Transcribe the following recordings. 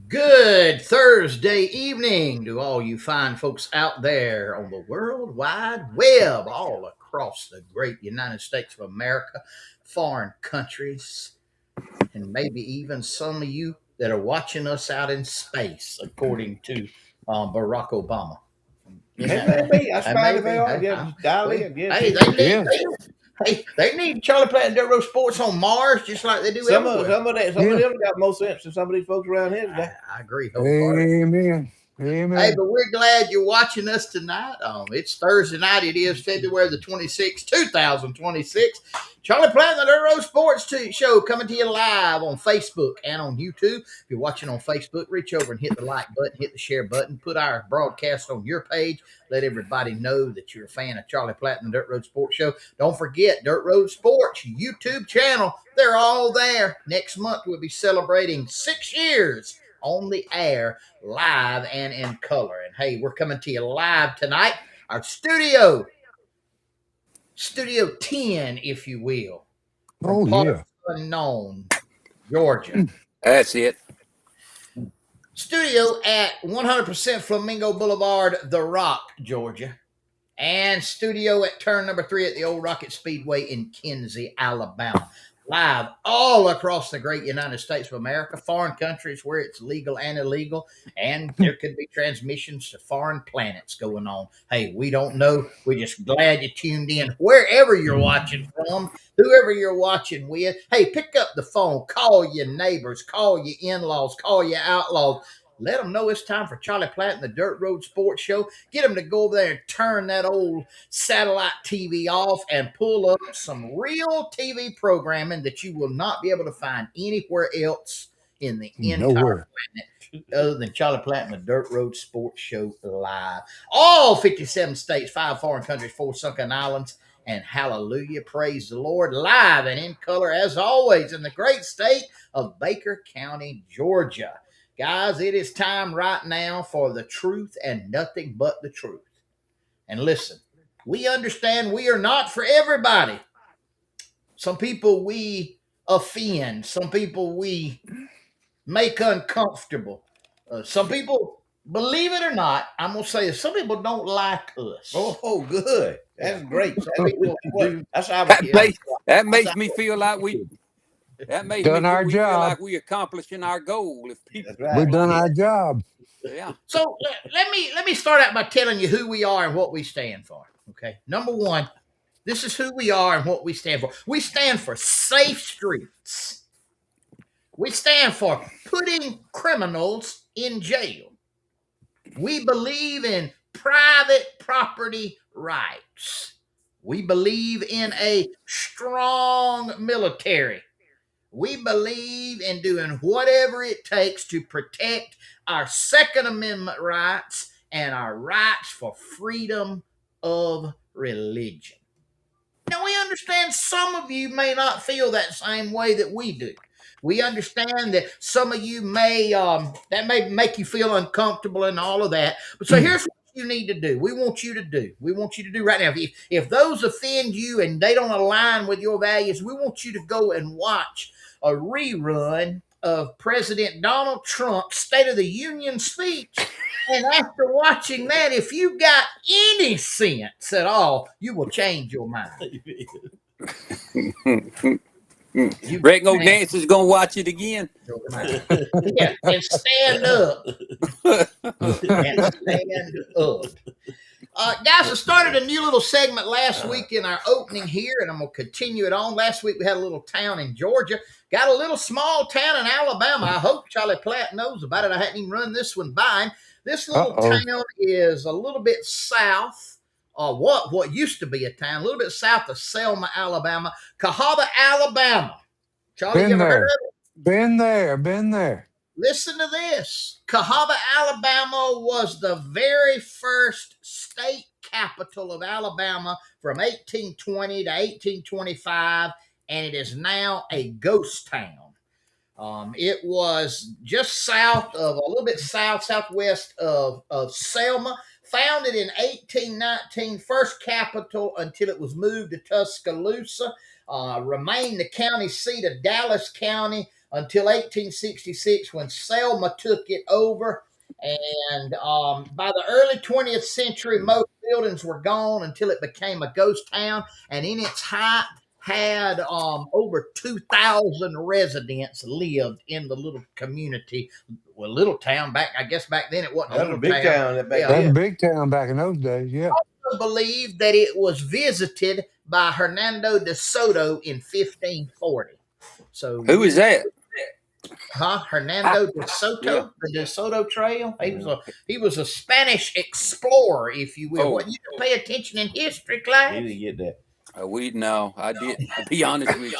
Good Thursday evening to all you fine folks out there on the World Wide Web, all across the great United States of America, foreign countries, and maybe even some of you that are watching us out in space, according to Barack Obama. Isn't It that may be. I right? suppose if Maybe. they are, Hey, yeah, just dial in. Yeah, hey, see. they need Charlie Platt and Dirt Road Sports on Mars just like they do everywhere. Some of them got more sense than some of these folks around here today. I agree wholeheartedly. Amen. Hey, Amen. but we're glad you're watching us tonight. It's Thursday night. It is February the 26th, 2026. Charlie Platt and the Dirt Road Sports Show coming to you live on Facebook and on YouTube. If you're watching on Facebook, reach over and hit the like button, hit the share button, put our broadcast on your page. Let everybody know that you're a fan of Charlie Platt and the Dirt Road Sports Show. Don't forget Dirt Road Sports YouTube channel. They're all there. Next month, we'll be celebrating 6 years on the air, live and in color. And hey, we're coming to you live tonight. Our studio 10, if you will, from Oh, parts yeah. unknown, Georgia. That's it. Studio at 100% Flamingo Boulevard, The Rock, Georgia. And studio at turn number 3 at the Old Rocket Speedway in Kinsey, Alabama. Live all across the great United States of America, foreign countries where it's legal and illegal, and there could be transmissions to foreign planets going on. Hey, we don't know. We're just glad you tuned in wherever you're watching from, whoever you're watching with. Hey, pick up the phone, call your neighbors, call your in-laws, call your outlaws. Let them know it's time for Charlie Platt and the Dirt Road Sports Show. Get them to go over there and turn that old satellite TV off and pull up some real TV programming that you will not be able to find anywhere else in the entire Nowhere. planet other than Charlie Platt and the Dirt Road Sports Show live. All 57 states, 5 foreign countries, 4 sunken islands, and hallelujah, praise the Lord, live and in color as always in the great state of Baker County, Georgia. Guys, it is time right now for the truth and nothing but the truth. And listen, we understand we are not for everybody. Some people we offend, some people we make uncomfortable. Some people, believe it or not, I'm going to say this, some people don't like us. Oh, good. That's great. Some people do. That's how That we, makes that that's makes how me feel like we Done our we feel job. like we accomplishing our goal. If people, that's We've right. done Yeah. our job. yeah, So let me start out by telling you who we are and what we stand for. Okay, number one, this is who we are and what we stand for. We stand for safe streets. We stand for putting criminals in jail. We believe in private property rights. We believe in a strong military. We believe in doing whatever it takes to protect our Second Amendment rights and our rights for freedom of religion. Now, we understand some of you may not feel that same way that we do. We understand that some of you that may make you feel uncomfortable and all of that. But so here's what you need to do. We want you to do right now. If those offend you and they don't align with your values, we want you to go and watch a rerun of President Donald Trump's State of the Union speech. And after watching that, if you got any sense at all, you will change your mind. You Reckon old change Nancy's gonna watch it again. your mind. Yeah, and stand up. And stand up. Guys, I started a new little segment last week in our opening here, and I'm going to continue it on. Last week we had a little town in Georgia. Got a little small town in Alabama. I hope Charlie Platt knows about it. I hadn't even run this one by him. This little Uh-oh. town is a little bit south of what used to be a town, a little bit south of Selma, Alabama. Cahaba, Alabama. Charlie, you Been ever heard of there. it? Been there. Listen to this. Cahaba, Alabama was the very first state capital of Alabama from 1820 to 1825, and it is now a ghost town. It was just south of, a little bit southwest of Selma, founded in 1819, first capital until it was moved to Tuscaloosa, remained the county seat of Dallas County until 1866 when Selma took it over. And by the early 20th century, most buildings were gone until it became a ghost town. And in its height, had over 2,000 residents lived in the little community. Well, little town back, I guess back then it wasn't a That's a little big town. town back Yeah. That's a then. big town back in those days. Yeah. Believed that it was visited by Hernando de Soto in 1540. So Who is that? Hernando de Soto, Yeah. the De Soto Trail. He was a Spanish explorer, if you will. Oh. What you can pay attention in history He class. didn't get that. No, I didn't. To be honest with you,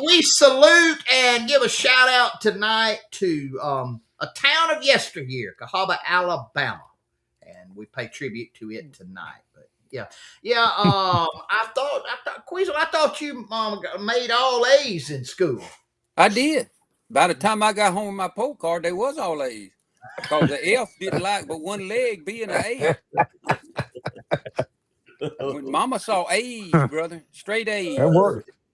We salute and give a shout out tonight to a town of yesteryear, Cahaba, Alabama, and we pay tribute to it tonight. But yeah. I thought, Queasel, I thought you made all A's in school. I did. By the time I got home with my poke card, they was all A's. Because the F didn't like but one leg being an A. When Mama saw A's, brother, straight A's. That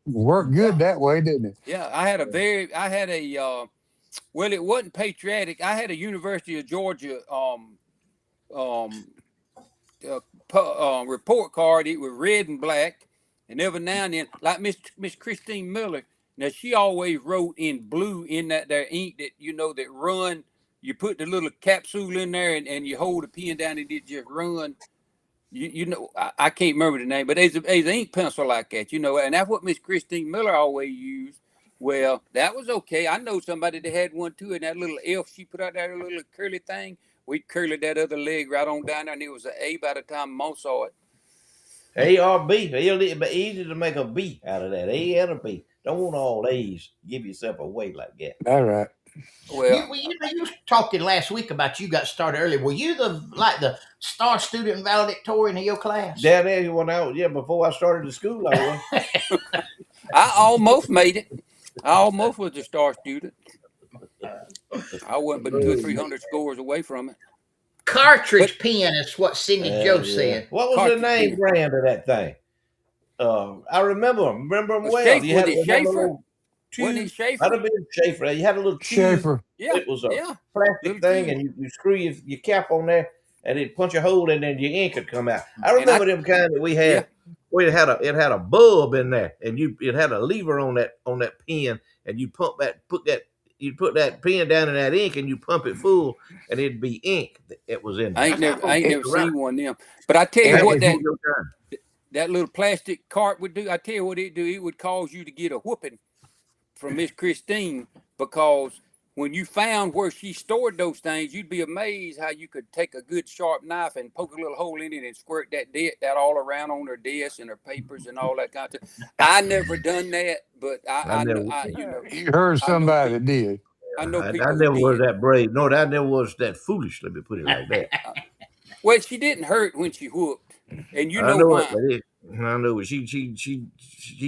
worked good that way, didn't it? Yeah, I had a well, it wasn't patriotic. I had a University of Georgia report card. It was red and black, and every now and then, like Miss Christine Miller. Now she always wrote in blue in that there ink that that run. You put the little capsule in there, and you hold the pen down, and it just run. I can't remember the name, but there's an ink pencil like that, and that's what Miss Christine Miller always used. Well, that was okay. I know somebody that had one too, and that little F she put out there, a little curly thing. We curled that other leg right on down there, and it was an A by the time Mo saw it. A or B. It'll be easy to make a B out of that. A and a B. Don't want all A's. Give yourself away like that. All right. Well, You were talking last week about you got started early. Were you the star student valedictorian of your class? Down there when before I started the school, I was. I almost made it. I almost was a star student. I wasn't but 200 or 300 scores away from it. Cartridge pen is what Sidney Joe said. What was the name brand of that thing? I remember them well. You had it Schaefer? Wasn't it Schaefer? I'd have been Schaefer. You had a little tube. Schaefer. Yeah. It was a plastic thing, and you screw your cap on there, and it punch a hole in there, and your ink would come out. I remember them kind that we had. Yeah. Where it had a bulb in there, and it had a lever on that pen, and you put that pen down in that ink, and you pump it full, and it'd be ink. It was in there. I ain't never seen one of them. But I tell you what, that little plastic cart would do. I tell you what it do. It would cause you to get a whooping from Miss Christine, because when you found where she stored those things, you'd be amazed how you could take a good sharp knife and poke a little hole in it and squirt that all around on her desk and her papers and all that kind of stuff. I never done that, but you heard somebody that did. I know I people. never was that brave. No, I never was that foolish. Let me put it like that. Well, she didn't hurt when she whooped, and I know why. I know she'd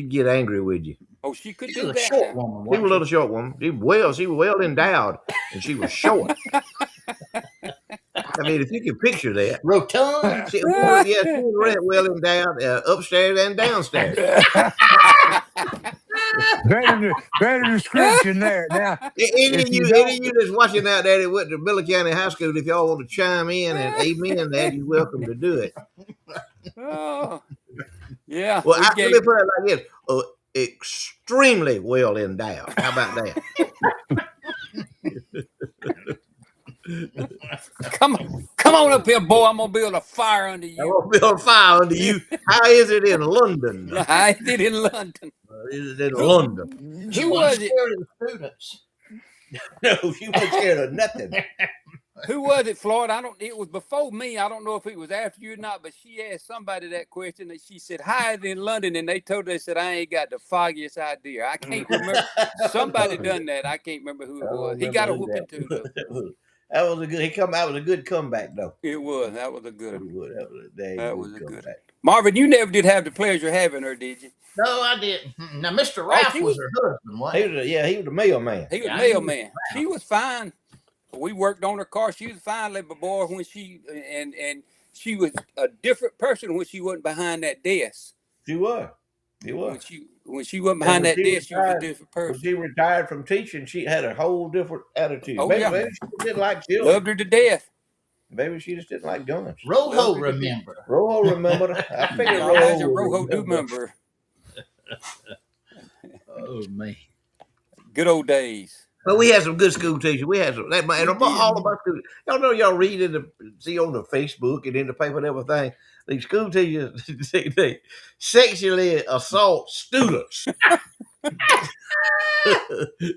get angry with you. Oh, she could do that. Short woman, she was a little short woman. She was well endowed, and she was short. I mean, if you can picture that. Rotund. She was well endowed, upstairs and downstairs. better description there. Now, any of you that's watching out there that went to Miller County High School, if y'all want to chime in and amen that, you're welcome to do it. Oh, yeah. Well, let me put it like this. Extremely well endowed. How about that? Come on up here, boy. I'm gonna build a fire under you. I'm gonna build a fire under you. How is it in London? How is it in London? Is it in London? Who was it? Students. No, she wasn't scared of nothing. Who was it, Floyd? It was before me. I don't know if it was after you or not, but she asked somebody that question, and she said, "How is it in London?" And they told her, they said, "I ain't got the foggiest idea." I can't remember. Somebody done that. I can't remember who it was. He got a whooping too, though. That was a good. That was a good comeback, though. It was. That was a good. That was a good. Marvin, you never did have the pleasure of having her, did you? No, I didn't. Now, Mr. Ralph was her husband. He was the mailman. He was mailman. She was fine. We worked on her car. She was a fine little boy when she and she was a different person when she wasn't behind that desk. She was. She was. When she wasn't behind that desk, she was a different person. When she retired from teaching, she had a whole different attitude. Oh, maybe she didn't like children. Loved her to death. Maybe she just didn't like guns. Rojo remember. Rojo remember. I figured Rojo do remember. Oh man, good old days. But we had some good school teachers. We had some. And all of our school. Y'all read see on the Facebook and in the paper and everything. These school teachers they sexually assault students.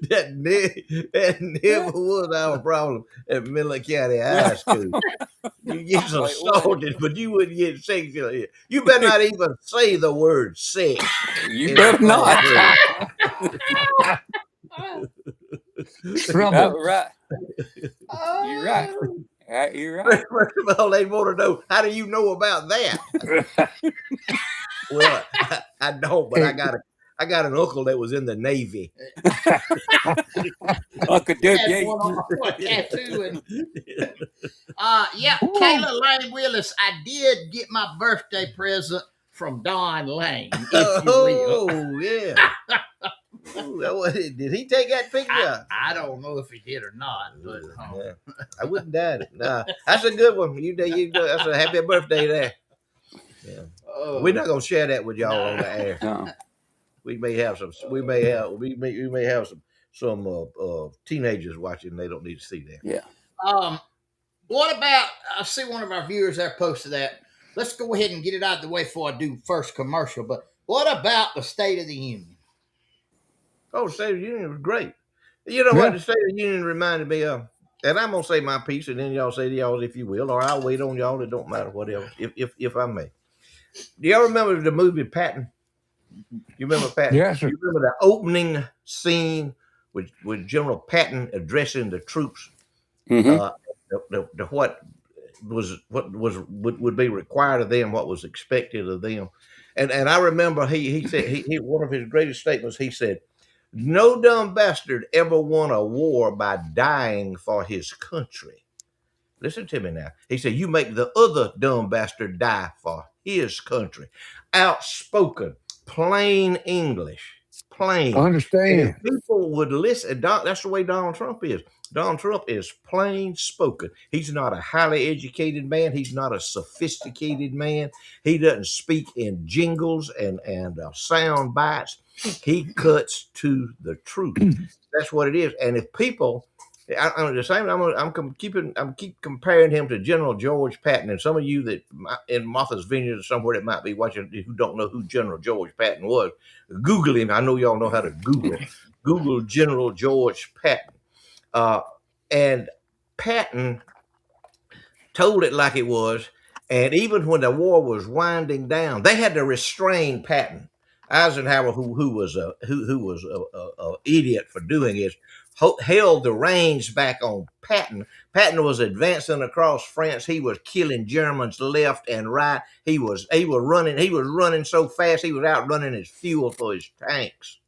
that never was our problem at Miller County High School. You get some assaulted, but you wouldn't get sexual. You better not even say the word sex. You better not. Trouble. Right. You're right. You're right. First of all, they want to know, how do you know about that? Well, I don't, but I got an uncle that was in the Navy. Uncle Had W. one on my tattoo. And, yeah, Kayla Lane Willis, I did get my birthday present from Don Lane, if you will. Oh, yeah. Did he take that picture? I don't know if he did or not, but Yeah. I wouldn't doubt it. Nah, that's a good one. That's a happy birthday there. Yeah. We're not gonna share that with y'all on the air. No. We may have some. We may have some teenagers watching. They don't need to see that. Yeah. What about? I see one of our viewers there posted that. Let's go ahead and get it out of the way before I do first commercial. But what about the State of the Union? Oh, the State of the Union was great. You know what the State of the Union reminded me of? And I'm gonna say my piece, and then y'all say y'all if you will, or I'll wait on y'all. It don't matter, whatever. If I may. Do y'all remember the movie Patton? You remember Patton? Yes, sir. You remember the opening scene with General Patton addressing the troops? Mm-hmm. What would be required of them, what was expected of them. And I remember he said he one of his greatest statements, he said, "No dumb bastard ever won a war by dying for his country." Listen to me now. He said, "You make the other dumb bastard die for his country." Outspoken, plain English, plain. And Understand. if people would listen, that's the way Donald Trump is. Donald Trump is plain spoken. He's not a highly educated man. He's not a sophisticated man. He doesn't speak in jingles and sound bites. He cuts to the truth. That's what it is. And if people, I'm the same. I'm keep comparing him to General George Patton. And some of you that in Martha's Vineyard or somewhere that might be watching who don't know who General George Patton was, Google him. I know y'all know how to Google. Google General George Patton. And Patton told it like it was. And even when the war was winding down, they had to restrain Patton. Eisenhower, who was a idiot for doing it, held the reins back on Patton. Patton was advancing across France. He was killing Germans left and right. He was running so fast he was outrunning his fuel for his tanks.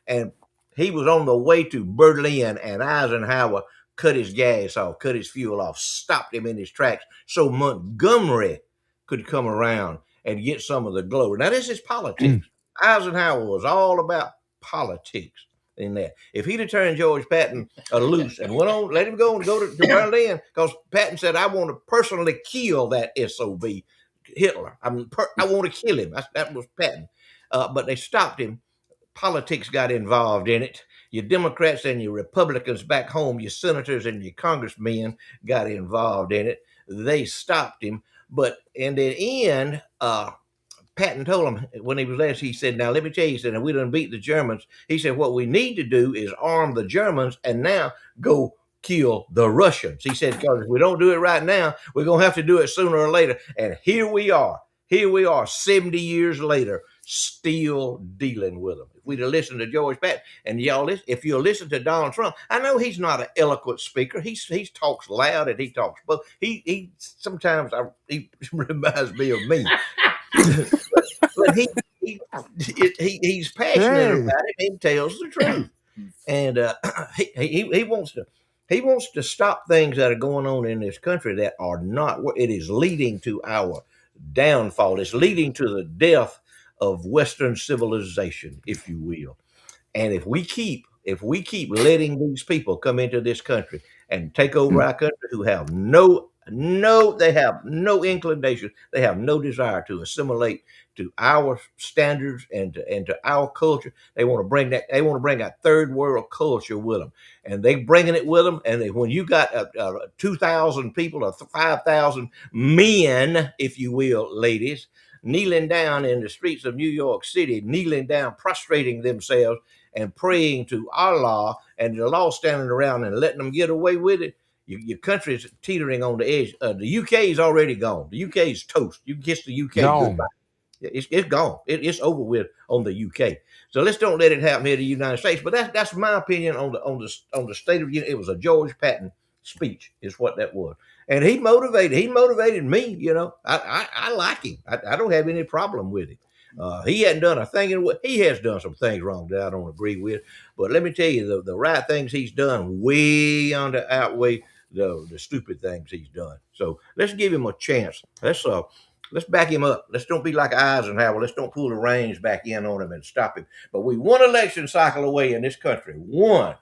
And he was on the way to Berlin, and Eisenhower cut his gas off, cut his fuel off, stopped him in his tracks so Montgomery could come around and get some of the glory. Now, this is politics. Eisenhower was all about politics in that. If he'd have turned George Patton loose and went on, let him go and go to Berlin, because Patton said, "I want to personally kill that SOB, Hitler. I want to kill him." That was Patton. But they stopped him. Politics got involved in it. Your Democrats and your Republicans back home, your senators and your congressmen got involved in it. They stopped him. But in the end, Patton told him when he was last, he said, "Now let me tell you," he said, "we done beat the Germans." He said, "What we need to do is arm the Germans and now go kill the Russians." He said, "Because if we don't do it right now, we're going to have to do it sooner or later." And here we are. 70 years later, still dealing with them. If we'd have listened to George Patton, and if you'll listen to Donald Trump, I know he's not an eloquent speaker. He talks loud and he talks, but he sometimes he reminds me of me. But he's passionate about it. He tells the truth, and he wants to stop things that are going on in this country that are not. It is leading to our downfall. It's leading to the death of Western civilization, if you will. And if we keep letting these people come into this country and take over our country, who have they have no inclination, they have no desire to assimilate to our standards and to our culture. They want to bring a third world culture with them, and they bringing it with them. And when you got 2,000 people or 5,000 men, if you will, ladies, kneeling down in the streets of New York City, kneeling down, prostrating themselves and praying to Allah and the law standing around and letting them get away with it, your country's teetering on the edge. The UK is already gone. The UK is toast. You kiss the UK goodbye. Gone. It's gone. It's over with on the UK. So let's don't let it happen here in the United States. But that's my opinion on the State of the Union. It was a George Patton speech, is what that was, and he motivated me. You know, I like him. I don't have any problem with him. He hadn't done a thing. He has done some things wrong that I don't agree with. But let me tell you, the right things he's done way outweigh the stupid things he's done. So let's give him a chance. Let's back him up. Let's don't be like Eisenhower. Let's don't pull the reins back in on him and stop him. But we one election cycle away in this country. One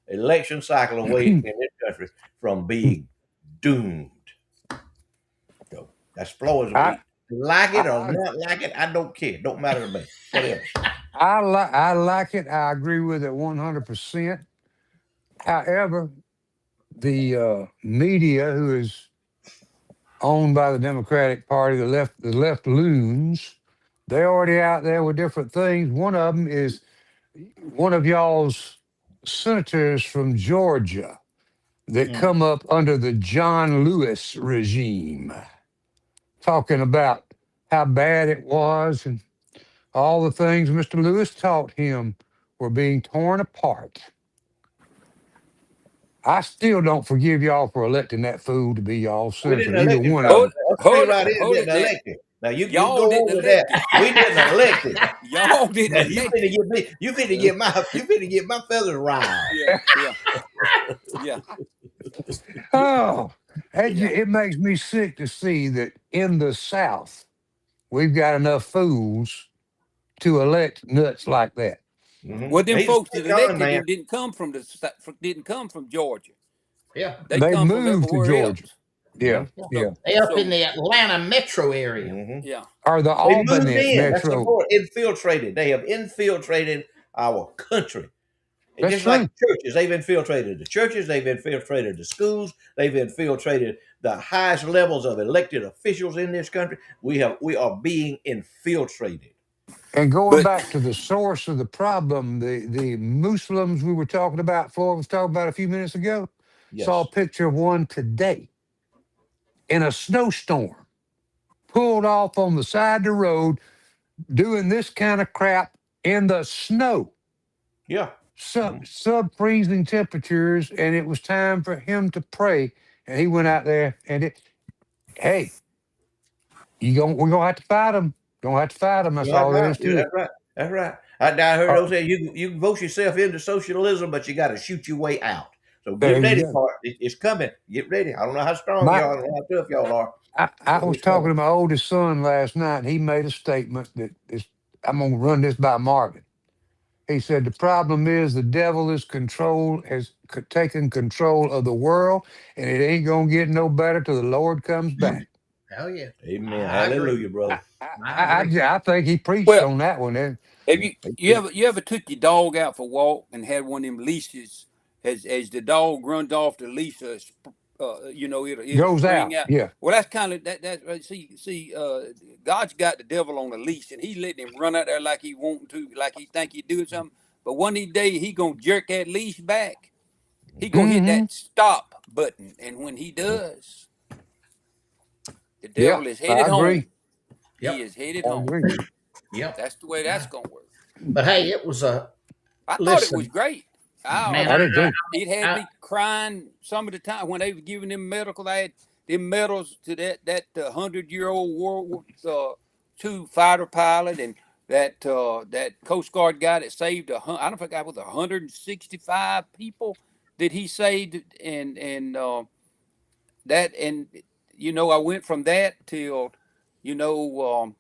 election cycle away in this country from being doomed. So that's Floyd's week. Like it or not like it, I don't care. Don't matter to me. Whatever. I like it. I agree with it 100%. However, the media, who is owned by the Democratic Party, the left loons, they're already out there with different things. One of them is one of y'all's senators from Georgia that come up under the John Lewis regime, talking about how bad it was and all the things Mr. Lewis taught him were being torn apart. I still don't forgive y'all for electing that fool to be y'all We senator. didn't Either elect him. one of them. Hold it, elected. Now you go over that. We didn't elect him. Y'all didn't Now, elect him. you finna get my feathers riled. Yeah. Oh, it makes me sick to see that in the South, we've got enough fools to elect nuts like that. Mm-hmm. Well, them He's folks that elected man. him didn't come from Georgia. Yeah. They They come from moved to everywhere Georgia. else. Yeah, yeah. They up in the Atlanta metro area. Mm-hmm. Yeah. Or the They moved Albany in. That's the Metro. point. Infiltrated. They have infiltrated our country. It's That's just like true. churches. They've infiltrated the churches. They've infiltrated the schools. They've infiltrated the highest levels of elected officials in this country. We are being infiltrated. And going But back to the source of the problem, the Muslims we were talking about, Floyd was talking about a few minutes ago, saw a Yes. picture of one today in a snowstorm, pulled off on the side of the road, doing this kind of crap in the snow, Yeah. sub freezing temperatures, and it was time for him to pray. And he went out there and hey, we're gonna have to fight him. Gonna have to fight him. That's That's all there right. is to it. That's right. That's right. I heard Uh, those say you can vote yourself into socialism, but you got to shoot your way out. So there get you ready go. for it. It's coming. Get ready. I don't know how strong My y'all are, how tough y'all are. I But was it's talking coming. to my oldest son last night, and he made a statement that is, I'm gonna run this by Marvin. He said the problem is the devil has taken control of the world, and it ain't gonna get no better till the Lord comes back. Hell yeah. Amen. I agree. Hallelujah, brother. I agree. I think he preached well, on that one. And have you ever took your dog out for a walk and had one of them leashes as the dog runs off the leash, it'll goes spring out. out. Yeah, Well, that's kind of that. God's got the devil on a leash, and he letting him run out there like he want to, like he think he doing something. But one of these days he gonna jerk that leash back. He gonna hit hmm that stop button, and when he does, the yeah. devil is I headed home. agree. He Yep. is headed I home. agree. Yep. That's the way that's gonna work. But hey, it was a I thought it was listen, great. man. I did too. It had I me crying some of the time when they were giving them medical. They had them medals to that 100-year-old World War II fighter pilot and that Coast Guard guy that saved I don't think I was 165 people that he saved and I went from that you know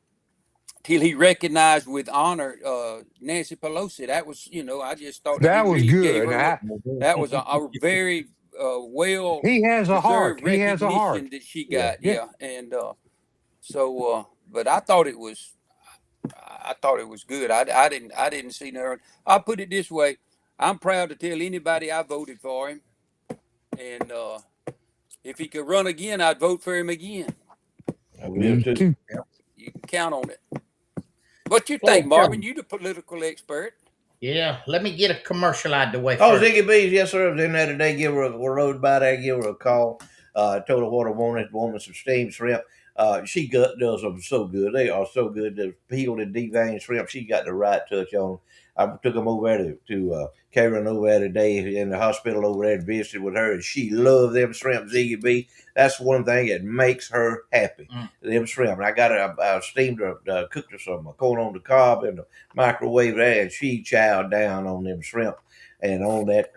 till he recognized with honor Nancy Pelosi. That was, I just thought that he That was really gave good. her what that was a very well He has a heart. deserved He has a heart. recognition that she Yeah. got. Yeah. Yeah, and but I thought it was good. I didn't see no. I'll put it this way: I'm proud to tell anybody I voted for him, and if he could run again, I'd vote for him again. I will Me too. too. You can count on it. What you Floyd, think, tell Marvin? me. You the political expert. Yeah, let me get a commercial out the way Oh, first. Ziggy B's, yes, sir. I was in there today. We rode by there, give her a call. Told her what I wanted some steamed shrimp. She does them so good. They are so good. The peeled and deveined shrimp. She got the right touch on them. I took them over there to Karen over there today in the hospital over there and visited with her, and she loved them shrimp, Ziggy B. That's one thing that makes her happy. Them shrimp. And I steamed her, cooked her some corn on the cob in the microwave there, and she chowed down on them shrimp and on that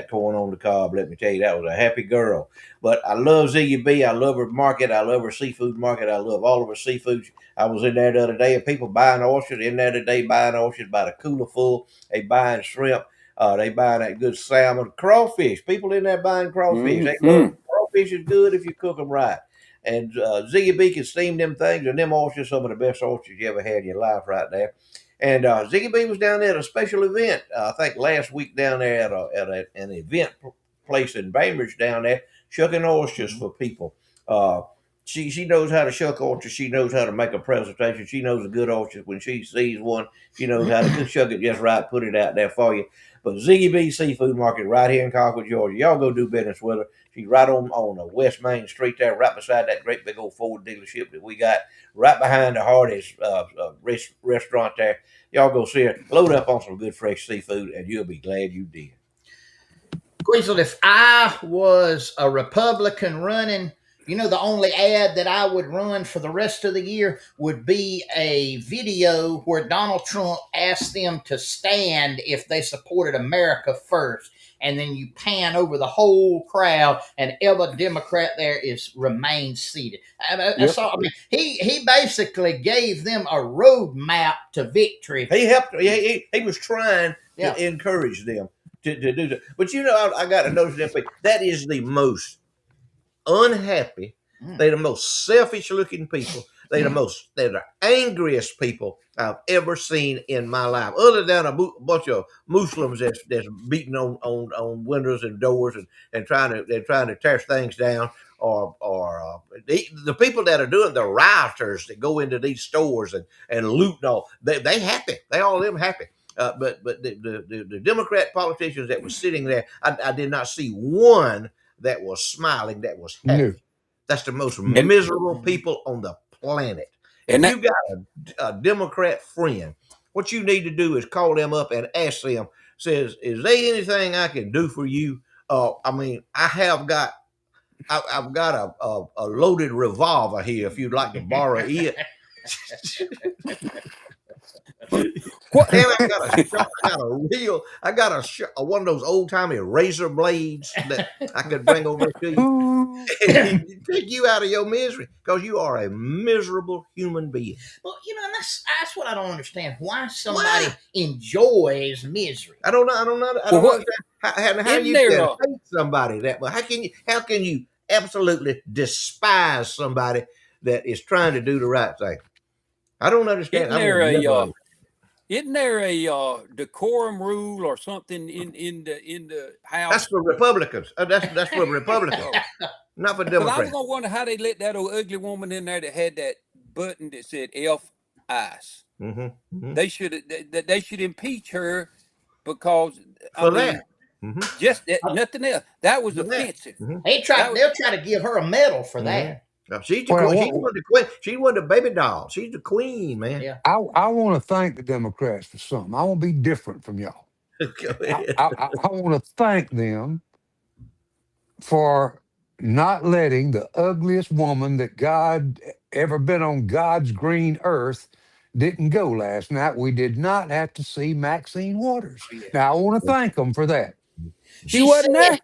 corn on the cob. Let me tell you, that was a happy girl. But I love Ziggy B. I love her market. I love her seafood market. I love all of her seafoods. I was in there the other day, and people buying oysters in there today, buying oysters by the cooler full. They buying shrimp. They buying that good salmon, crawfish. People in there buying crawfish. They love crawfish is good if you cook them right. And Ziggy B can steam them things, and them oysters some of the best oysters you ever had in your life right there. And Ziggy B was down there at a special event, I think last week down there at an event place in Bainbridge down there, shucking oysters for people. Uh, she knows how to shuck oysters. She knows how to make a presentation. She knows a good oyster when she sees one. She knows how to shuck it just right, put it out there for you. But Ziggy B Seafood Market right here in Concord, Georgia. Y'all go do business with her. She's right on the West Main Street there, right beside that great big old Ford dealership that we got, right behind the Hardee's restaurant there. Y'all go see her. Load up on some good fresh seafood, and you'll be glad you did. Queasel, if I was a Republican running, the only ad that I would run for the rest of the year would be a video where Donald Trump asked them to stand if they supported America first. And then you pan over the whole crowd, and every Democrat there is remains seated. He basically gave them a roadmap to victory. He helped. He was trying to encourage them to do that. But I got to notice that is the most unhappy. They're the most selfish looking people. They're the angriest people I've ever seen in my life, other than a bunch of Muslims that's beating on windows and doors and trying to tear things down. Or the people that are doing the rioters that go into these stores and loot and all, they happy. They all of them happy. But the Democrat politicians that were sitting there, I did not see one that was smiling, that was happy. No. That's the most miserable people on the planet. If you got a Democrat friend, what you need to do is call them up and ask them, says, is there anything I can do for you? I've got a loaded revolver here if you'd like to borrow it. What? And I got one of those old timey razor blades that I could bring over to you and take you out of your misery because you are a miserable human being. Well, that's what I don't understand. Why somebody enjoys misery? I don't know. I don't understand how you can hate somebody that. But how can you absolutely despise somebody that is trying to do the right thing? I don't understand. Isn't there a decorum rule or something in the House? That's for Republicans. That's for Republicans, not for Democrats. I was gonna wonder how they let that old ugly woman in there that had that button that said "F ice." They should impeach her because just nothing else. That was offensive. They'll try to give her a medal for that. She's the queen. She was the baby doll. She's the queen, man. Yeah. I want to thank the Democrats for something. I want to be different from y'all. I want to thank them for not letting the ugliest woman that God ever been on God's green earth didn't go last night. We did not have to see Maxine Waters. Now, I want to thank them for that. She wasn't there.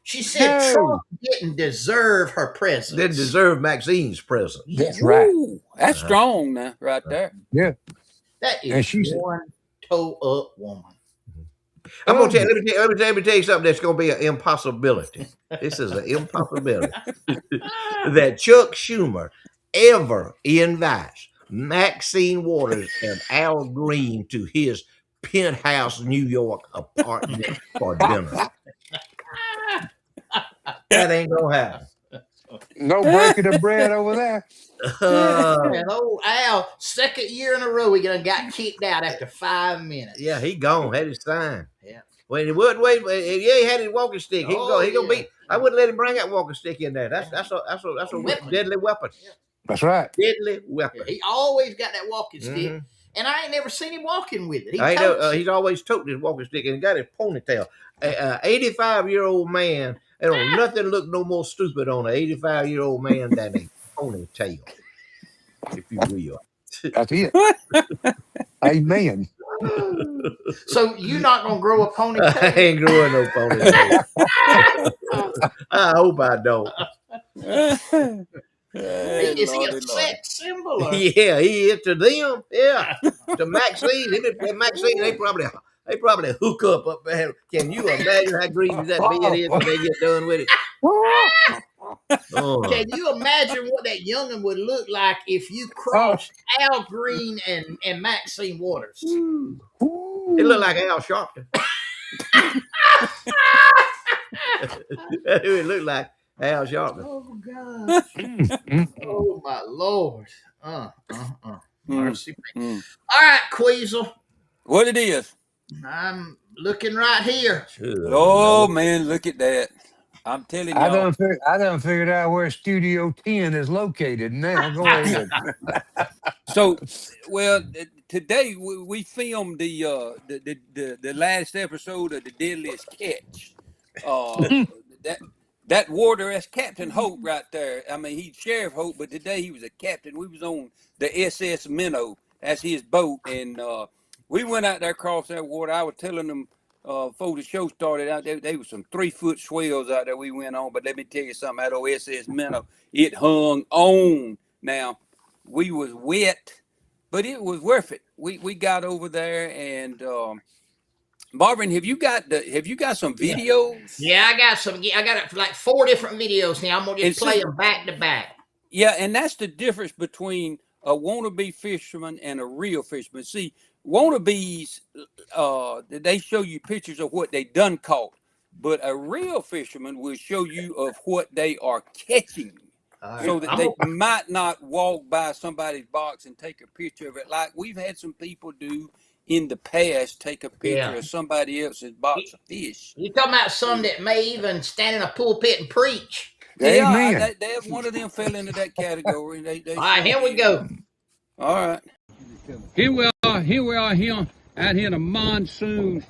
She said Trump didn't deserve her presence. Didn't deserve Maxine's presence. That's right. That's strong now, right there. Yeah. That is one toe up woman. I'm gonna let me tell you something that's gonna be an impossibility. This is an impossibility that Chuck Schumer ever invites Maxine Waters and Al Green to his penthouse New York apartment for dinner. That ain't gonna happen. No breaking of bread over there. And old Al, second year in a row, he got kicked out after 5 minutes. Yeah, he gone. Had his sign. Yeah. When he wouldn't wait, yeah, he had his walking stick. He Oh, go. He gonna yeah. beat. I wouldn't let him bring that walking stick in there. That's a Weapon. deadly weapon. Yeah. That's right. Deadly weapon. He always got that walking stick, and I ain't never seen him walking with it. He's always toting his walking stick and got his ponytail. 85-year-old man. There don't nothing look no more stupid on an 85-year-old man than a ponytail, if you will. That's it. Amen. So you're not gonna grow a ponytail? I ain't growing no ponytail. I hope I don't. Is he a sex symbol? Or? Yeah, he is to them. Yeah, to Maxine. Maxine, they probably hook up there. Can you imagine how greasy that bed is when they get done with it? Can you imagine what that youngin would look like if you crossed Al Green and Maxine Waters? It looked like Al Sharpton. That's who it looked like. Al Sharpton. Oh God! Oh my Lord! Mercy. All right, Queasel. What it is? I'm looking right here. Oh man, look at that! I'm telling you, I done figured out where Studio 10 is located now. Go ahead. So, well, today we filmed the last episode of The Deadliest Catch. That water, that's Captain Hope right there. I mean, he's Sheriff Hope, but today he was a captain. We was on the SS Minnow. That's his boat, and we went out there across that water. I was telling them before the show started out there was some 3-foot swells out there we went on. But let me tell you something, that SS Minnow, it hung on. Now, we was wet, but it was worth it. We got over there, and Marvin, have you got some videos? Yeah, I got some. I got like 4 different videos now. I'm gonna just play them back to back. Yeah, and that's the difference between a wannabe fisherman and a real fisherman. See, wannabes, they show you pictures of what they done caught, but a real fisherman will show you of what they are catching. So that they might not walk by somebody's box and take a picture of it, like we've had some people do in the past, take a picture of somebody else's box of fish. You're talking about some that may even stand in a pulpit and preach. Yeah, one of them fell into that category. All right, here we go. All right. Here we are here out here in a monsoon.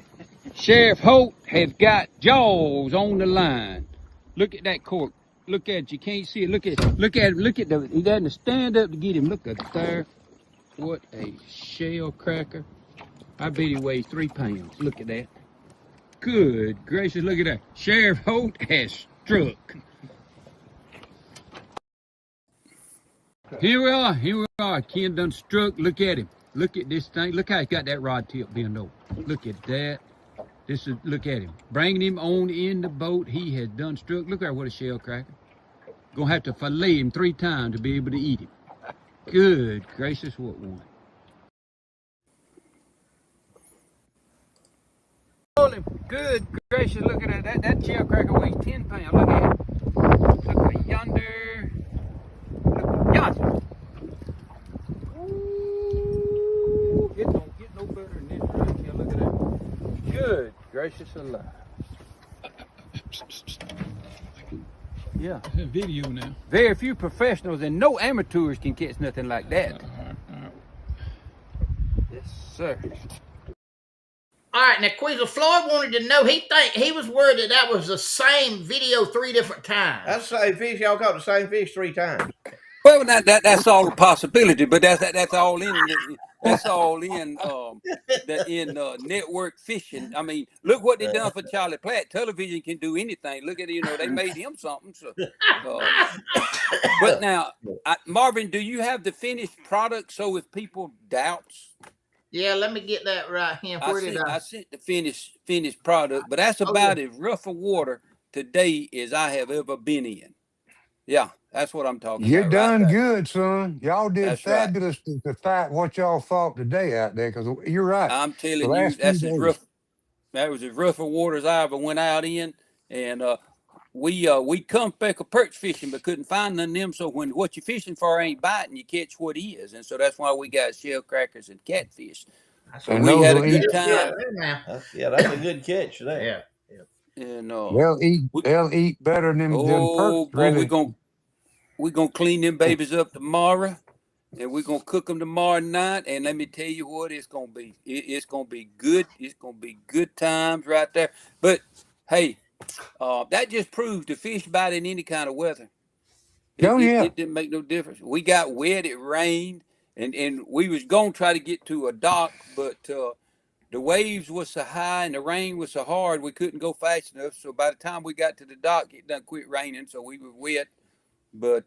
Sheriff Hope has got jaws on the line. Look at that cork. Look at it. You can't see it. Look at the. He had to stand up to get him. Look at there. What a shell cracker. I bet he weighs 3 pounds. Look at that. Good gracious, look at that. Sheriff Holt has struck. Here we are. Ken done struck. Look at him. Look at this thing. Look how he's got that rod tip bent over. Look at that. Look at him. Bringing him on in the boat. He has done struck. Look at what a shell cracker. Gonna have to fillet him 3 times to be able to eat him. Good gracious, what one. Good gracious, look at that. That shell cracker weighs 10 pounds. Look at it. Look at yonder. Look yonder. Ooh, it don't get no better than this right here. Look at that. Good gracious alive. Yeah. It's a video now. Very few professionals and no amateurs can catch nothing like that. Yes, sir. All right, now Queasel Floyd wanted to know. He was worried that was the same video 3 different times. That's the same fish. Y'all caught the same fish 3 times. Well, that's all a possibility, but that's all in. That's all in network fishing. I mean, look what they done for Charlie Platt. Television can do anything. Look at it, they made him something. So, but now, Marvin, do you have the finished product? So if people doubts. Yeah, let me get that right here. I sent the finished product, but that's about as rough a water today as I have ever been in. Yeah, that's what I'm talking You're about. done right good, son. Y'all did fabulous to fight what y'all fought today out there, because you're right. I'm telling you, that's as rough. That was as rough a water as I ever went out in, and we come back a perch fishing but couldn't find none of them. So when what you're fishing for ain't biting, you catch what is, and so that's why we got shell crackers and catfish. So And we those had a will good eat. time. That's a good catch there. Yeah. And They'll eat better than perch. oh boy, Really. we gonna clean them babies up tomorrow, and we're gonna cook them tomorrow night. And let me tell you what, it's gonna be. It's gonna be good. It's gonna be good times right there. But hey, that just proves the fish bite in any kind of weather. Oh yeah. It didn't make no difference. We got wet. It rained, and we was gonna try to get to a dock, but the waves was so high and the rain was so hard we couldn't go fast enough. So by the time we got to the dock, it done quit raining. So we were wet, but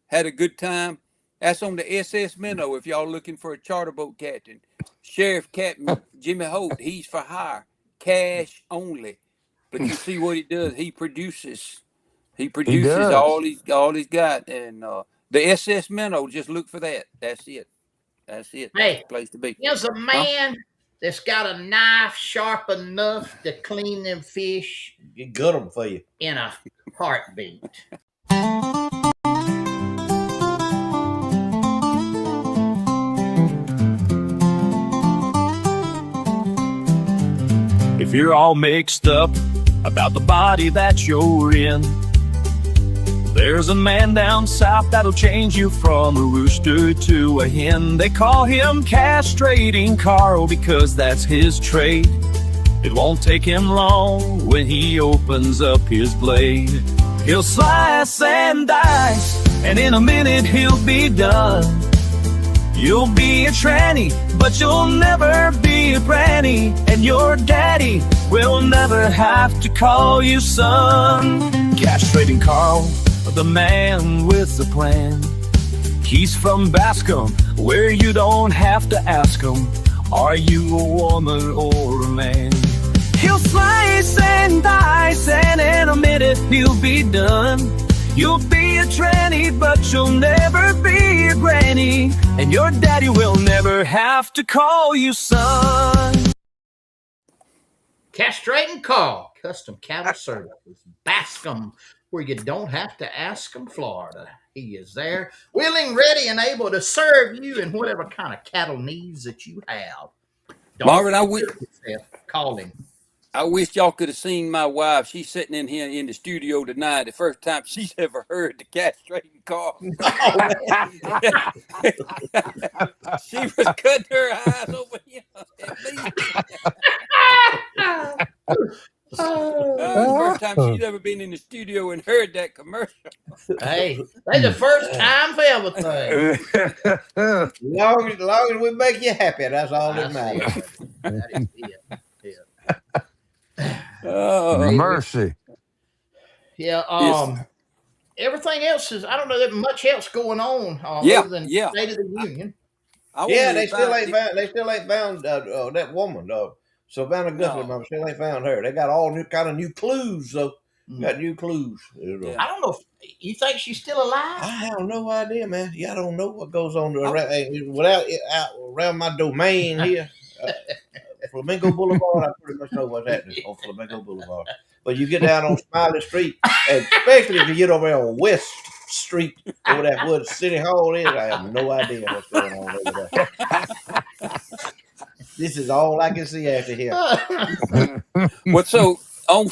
had a good time. That's on the SS Minnow. If y'all looking for a charter boat captain, Sheriff Captain Jimmy Holt, he's for hire, cash only. But you see what he does? He produces He does. all he's got, and the SS Minnow. Just look for that. That's it. That's it. That's Hey, the place to be. here's a man that's got a knife sharp enough to clean them fish You gut them for you. in a heartbeat. If you're all mixed up about the body that you're in, there's a man down south that'll change you from a rooster to a hen. They call him Castrating Carl because that's his trade. It won't take him long when he opens up his blade. He'll slice and dice, and in a minute he'll be done. You'll be a tranny, but you'll never be a granny, and your daddy will never have to call you son. Castrating Carl, the man with the plan. He's from Bascom, where you don't have to ask him, are you a woman or a man? He'll slice and dice, and in a minute he'll be done. You'll be a tranny, but you'll never be a granny, and your daddy will never have to call you son. Castrating Carl, custom cattle services, Bascom, where you don't have to ask him, Florida. He is there, willing, ready, and able to serve you in whatever kind of cattle needs that you have. Don't Marvin, call him. I wish y'all could have seen my wife. She's sitting in here in the studio tonight. The first time she's ever heard the Castrating Carl. She was cutting her eyes over here at me. First time she's ever been in the studio and heard that commercial. Hey, that's the first time for everything. As long as we make you happy, that's all that matters. That is it. Mercy. Yeah. Everything else is, I don't know, there's much else going on other than State of the Union. They still ain't found that woman. Savannah Guthrie, no. Still ain't found her. They got all new clues, though. Got new clues. Yeah. I don't know if you think she's still alive. I have no idea, man. I don't know what goes on around my domain here. Flamingo Boulevard, I pretty much know what's happening on Flamingo Boulevard. But you get down on Smiley Street, and especially if you get over there on West Street, over that where the City Hall is, I have no idea what's going on over there. This is all I can see after here. Well, so on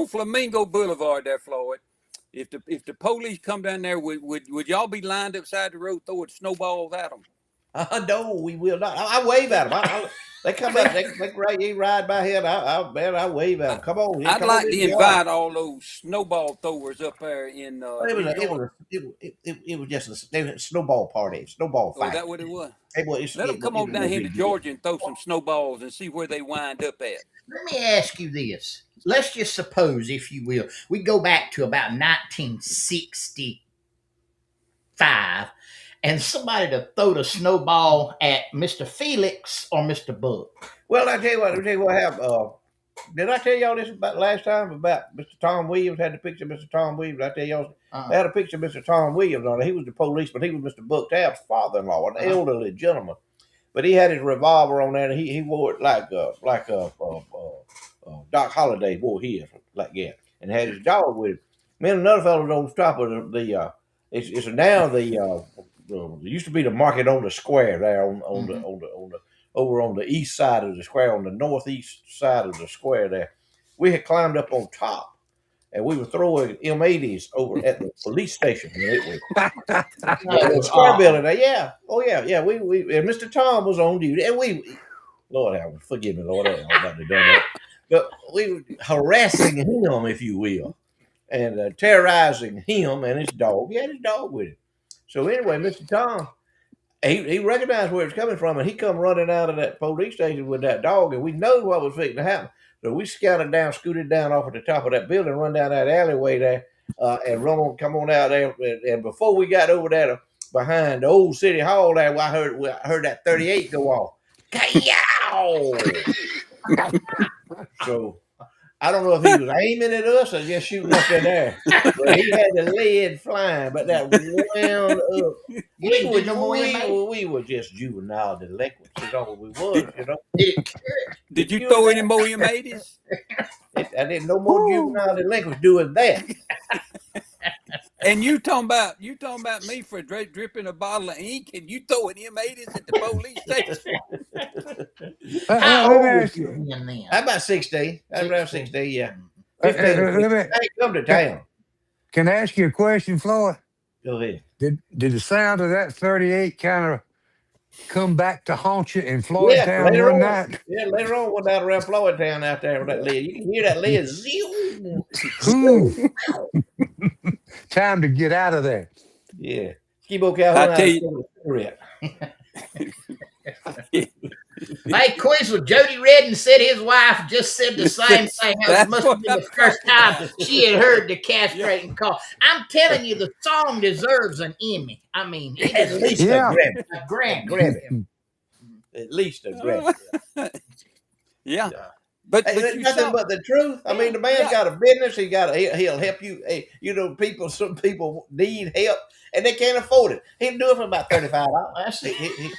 Flamingo Boulevard there, Floyd, if the police come down there, would y'all be lined up side the road throwing snowballs at them? No, we will not. I wave at them. They come up, they ride by here, and I wave at them. Come on. I'd like to invite all those snowball throwers up there in. It was just a snowball party, snowball fight. Oh, is that what it was? Let them come on down here to Georgia and throw some snowballs and see where they wind up at. Let me ask you this. Let's just suppose, if you will, we go back to about 1965, and somebody to throw the snowball at Mr. Felix or Mr. Buck. Well, I tell you what happened. Did I tell y'all this about last time about Mr. Tom Williams? Had the picture of Mr. Tom Williams. I tell y'all, they had a picture of Mr. Tom Williams on it. He was the policeman. He was Mr. Buck Tabb's father-in-law, an elderly gentleman. But he had his revolver on there, and he wore it like Doc Holliday wore his, like that. and had his dog with him. Me and another fellow on top of it's now it used to be the market on the square there on the over on the east side of the square, on the northeast side of the square there. We had climbed up on top, and we were throwing M80s over at the police station when it was the square building there. Yeah, oh yeah. We and Mr. Tom was on duty, and Lord have forgive me, Lord, I don't know about the done that, but we were harassing him, if you will, and terrorizing him and his dog. He had his dog with him. So anyway, Mr. Tom, he recognized where it's coming from, and he come running out of that police station with that dog, and we know what was fixing to happen. So we scooted down off at the top of that building, run down that alleyway there, and come on out there. And before we got over there behind the old city hall there, I heard that 38 go off. Ka-yow! So I don't know if he was aiming at us or just shooting up in there. But he had the lead flying, but that wound up. We were just juvenile delinquents. That's all we was, you know. Did you throw any more M80s? I didn't know more juvenile delinquents doing that. And you talking about me for dripping a bottle of ink, and you throwing M80s at the police station? How old was you then? I'm about 16. I'm around 16, yeah. 15 or 16. I come to town. Can I ask you a question, Floyd? Go ahead. Did the sound of that 38 kind of come back to haunt you in Floyd Town one night? Yeah, later on, went out around Floyd Town out there with that lid. You can hear that lid. Zoom. Time to get out of there. Yeah. Skibo Calhoun. I tell you. Hey, Queensville, Jody Redden said his wife just said the same thing. It must have been the first time she had heard the castrating call. I'm telling you, the song deserves an Emmy. I mean, it is at least a Grammy. At least a Grammy. Yeah. But nothing but the truth. I mean, the man's got a business. He'll help you. You know, some people need help and they can't afford it. He'll do it for about $35. That's it.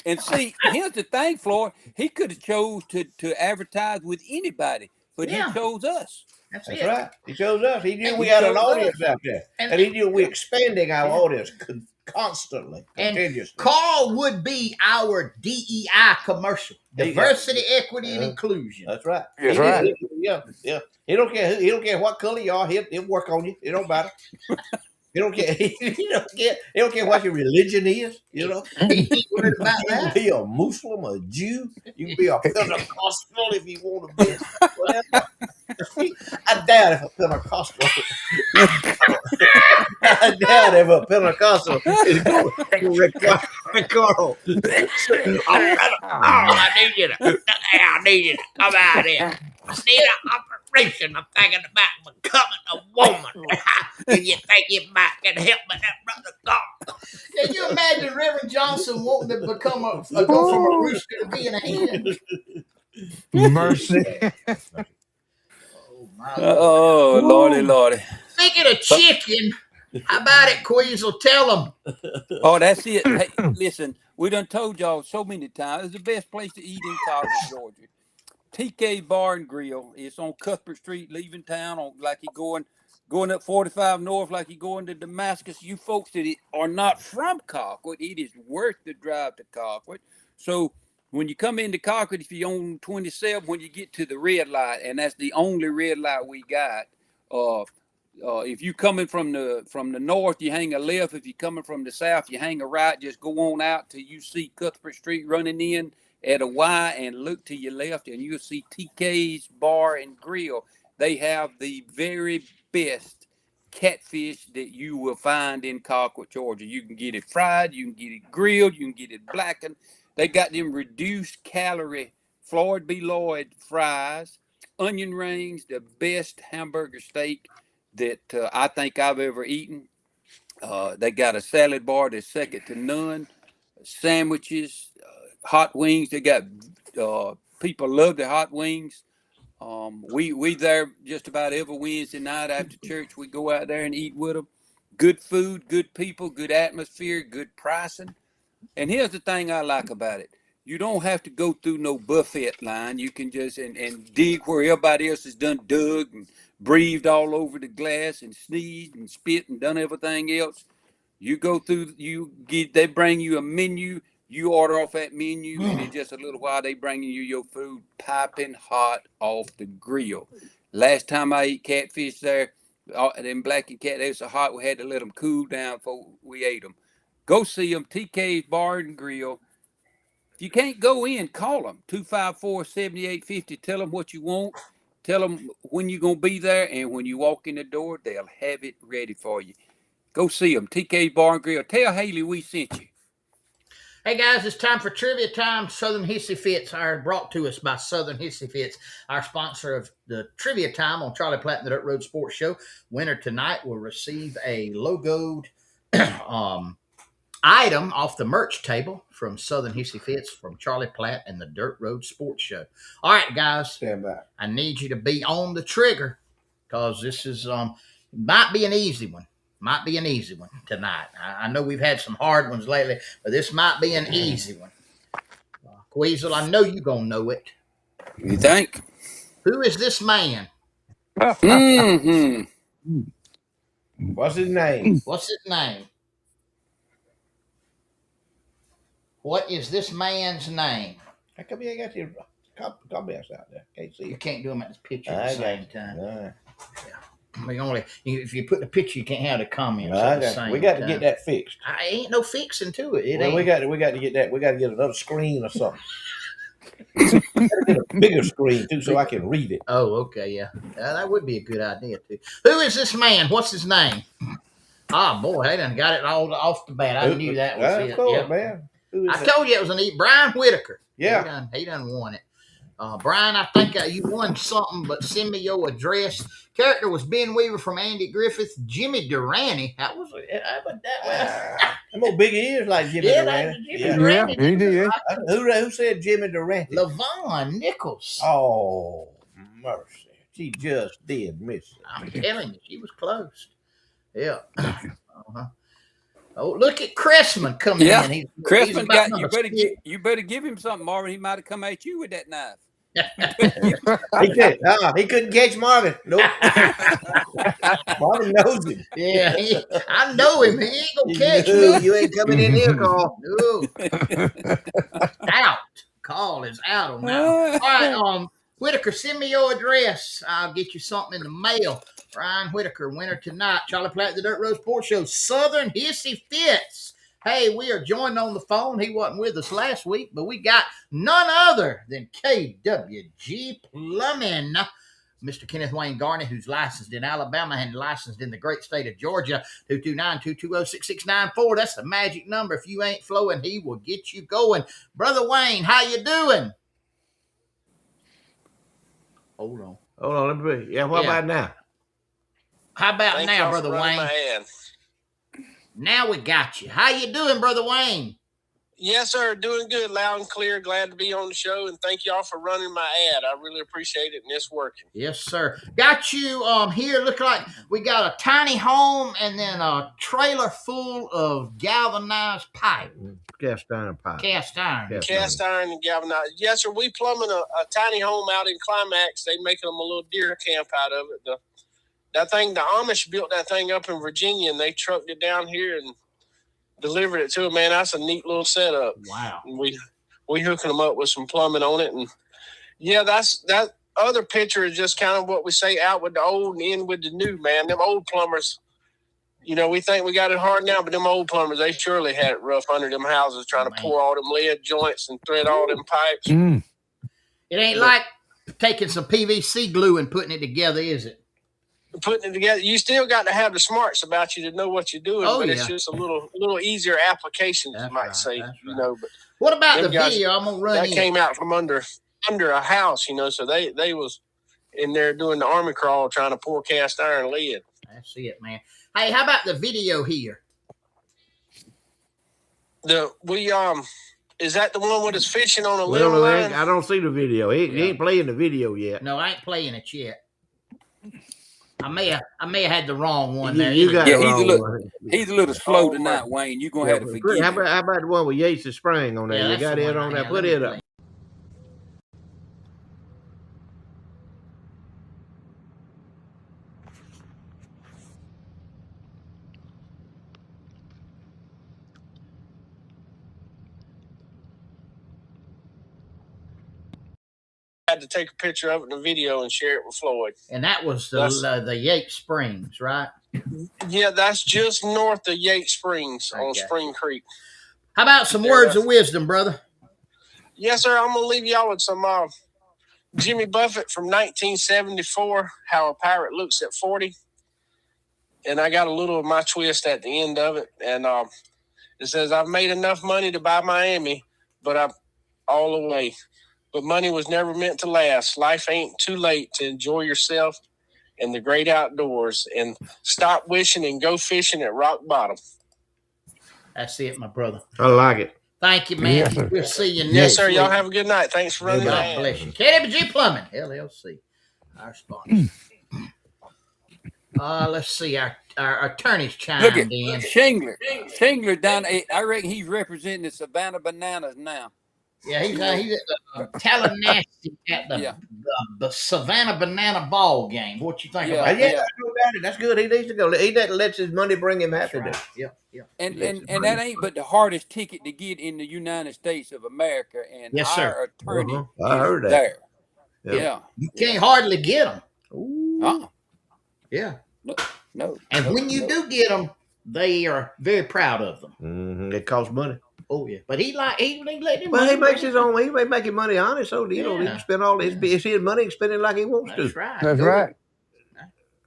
And see, here's the thing, Floyd. He could have chose to advertise with anybody, but he chose us. That's right. He chose us. He knew we had an audience out there, and he knew we're expanding our audience constantly, continuously. Carl would be our DEI commercial: diversity, equity, and inclusion. That's right. That's right. Yeah. He don't care what color you are. He'll work on you. It don't matter. He don't care. He don't care what your religion is. You know, he worried about that. You can be a Muslim, a Jew. You can be a Pentecostal if you want to be. Whatever. I doubt if a Pentecostal. I doubt if a Pentecostal is going to require Carl. I need you to come out here. I need an operation. I'm thinking about becoming a woman. Do you think you might can help me, that brother God? Can you imagine Reverend Johnson wanting to become go from a rooster to being a hen? Mercy. Oh, Lordy. Speaking of chicken, how about it, Queasel? Tell them. Oh, that's it. Hey, listen, we done told y'all so many times. It's the best place to eat in College, Georgia. TK Bar and Grill. It's on Cuthbert Street, leaving town on like you're going up 45 north, like you're going to Damascus. You folks that are not from Colquitt, it is worth the drive to Colquitt. So when you come into Colquitt, if you're on 27, when you get to the red light, and that's the only red light we got. If you coming from the north, you hang a left. If you're coming from the south, you hang a right. Just go on out till you see Cuthbert Street running in at a Y and look to your left, and you'll see TK's Bar and Grill. They have the very best catfish that you will find in Colquitt, Georgia. You can get it fried, you can get it grilled, you can get it blackened. They got them reduced calorie Floyd B. Lloyd fries, onion rings, the best hamburger steak that I think I've ever eaten. They got a salad bar that's second to none, sandwiches, hot wings. They got people love the hot wings. We there just about every Wednesday night after church. We go out there and eat with them. Good food, good people, good atmosphere, good pricing. And here's the thing I like about it. You don't have to go through no buffet line. You can just and dig where everybody else has done dug and breathed all over the glass and sneezed and spit and done everything else. You go through, they bring you a menu. You order off that menu, and in just a little while, they bringing you your food piping hot off the grill. Last time I ate catfish there, them black and cat, they was so hot we had to let them cool down before we ate them. Go see them, TK's Bar and Grill. If you can't go in, call them 254-7850. Tell them what you want. Tell them when you're gonna be there, and when you walk in the door, they'll have it ready for you. Go see them, TK's Bar and Grill. Tell Haley we sent you. Hey guys, it's time for trivia time. Southern Hissy Fits are brought to us by Southern Hissy Fits, our sponsor of the trivia time on Charlie Platt and the Dirt Road Sports Show. Winner tonight will receive a logoed item off the merch table from Southern Hissy Fits from Charlie Platt and the Dirt Road Sports Show. All right, guys, Stand by. I need you to be on the trigger because this is might be an easy one. Might be an easy one tonight. I know we've had some hard ones lately, but this might be an easy one. Queasel, I know you're going to know it. You think? Who is this man? Mm-hmm. What's his name? What's his name? What is this man's name? How come you ain't got your comments out there? Can't see You it. can't do them at this picture at the I same got time. All right. If you put the picture, you can't have the comments I at the got same we got time. to get that fixed. I ain't no fixing to it. Well, ain't. we got to get that. We got to get another screen or something. Get a bigger screen too, so I can read it. Oh, okay, yeah. That would be a good idea too. Who is this man? What's his name? Oh boy, they done got it all off the bat. I knew that was it. Of course, Yep. man. Who is I that? told you it was an Brian Whitaker. Yeah. He done won it. Brian, I think you won something, but send me your address. Character was Ben Weaver from Andy Griffith. Jimmy Durante. That was I'm more big ears like Jimmy Durante. Yeah, he did. Who said Jimmy Durante? Levon Nichols. Oh, mercy. She just did miss it. I'm telling you, she was close. Yeah. Oh, look at Cressman coming in. Cressman you better give him something, Marvin. He might have come at you with that knife. He couldn't catch Marvin. Nope. Marvin knows him. Yeah, I know him. He ain't gonna catch me. You ain't coming in here, Carl. No. Out. Call is out on that. All right, Whitaker, send me your address. I'll get you something in the mail. Brian Whitaker, winner tonight. Charlie Platt, the Dirt Road Sports Show. Southern Hissy Fits. Hey, we are joined on the phone. He wasn't with us last week, but we got none other than KWG Plumbing. Mr. Kenneth Wayne Garney, who's licensed in Alabama and licensed in the great state of Georgia. 229-220-6694. That's the magic number. If you ain't flowing, he will get you going. Brother Wayne, how you doing? Hold on. Let me. Yeah, what about now? How about now, Brother Wayne? Now we got you. How you doing, Brother Wayne? Yes, sir. Doing good, loud and clear. Glad to be on the show, and thank y'all for running my ad. I really appreciate it, and it's working. Yes, sir. Got you here. Look like we got a tiny home and then a trailer full of galvanized pipe. Cast iron pipe. Cast iron. Cast iron and galvanized. Yes, sir. We plumbing a tiny home out in Climax. They making them a little deer camp out of it. The Amish built that thing up in Virginia, and they trucked it down here and delivered it to them. Man, that's a neat little setup. Wow. And we hooking them up with some plumbing on it, and yeah, that other picture is just kind of what we say, out with the old and in with the new, man. Them old plumbers, we think we got it hard now, but them old plumbers, they surely had it rough under them houses trying to pour all them lead joints and thread all them pipes. It ain't like taking some PVC glue and putting it together, is it? Putting it together, you still got to have the smarts about you to know what you're doing, but it's just a little easier application, you might say, But what about the video? I'm gonna run that came out from under a house, so they was in there doing the army crawl trying to pour cast iron lead. That's it, man. Hey, how about the video here? Is that the one with us fishing on a little line? I don't see the video. He ain't playing the video yet. No, I ain't playing it yet. I may have had the wrong one You, there. you got Yeah, the wrong one. he's a little slow tonight, Wayne. You're gonna have to forgive How him. about the one with Yates' Spring on there? Yeah, You that's got the it one on right there. here. Put Let me it up. play. Had to take a picture of it in a video and share it with Floyd. And that was the Yates Springs, right? Yeah, that's just north of Yates Springs I on got Spring you. Creek. How about some words of wisdom, brother? Yes, sir. I'm gonna leave y'all with some Jimmy Buffett from 1974. How a pirate looks at 40. And I got a little of my twist at the end of it. And it says, I've made enough money to buy Miami, but I'm all away. But money was never meant to last. Life ain't too late to enjoy yourself and the great outdoors. And stop wishing and go fishing at rock bottom. That's it, my brother. I like it. Thank you, man. Yes, sir. We'll see you next Yes, sir. week. Y'all have a good night. Thanks for running. God bless you. KWG Plumbing, LLC, our sponsor. Let's see. Our attorneys Look chimed at in. Shingler down. I reckon he's representing the Savannah Bananas now. Yeah, he's at Tallahassee at the Savannah Banana Ball game. What you think about that? Yeah, that's good. He needs to go. He lets his money bring him happiness. Yeah. And that ain't but the hardest ticket to get in the United States of America. And yes, sir. our attorney I heard that. there. Yeah. You can't hardly get them. Huh? Yeah. No. And when you do get them, they are very proud of them. Mm-hmm. It costs money. Oh yeah, but he let him. Well, he makes his own. He may make his money honest, so he can spend all his money and spend it like he wants That's to. right. That's right.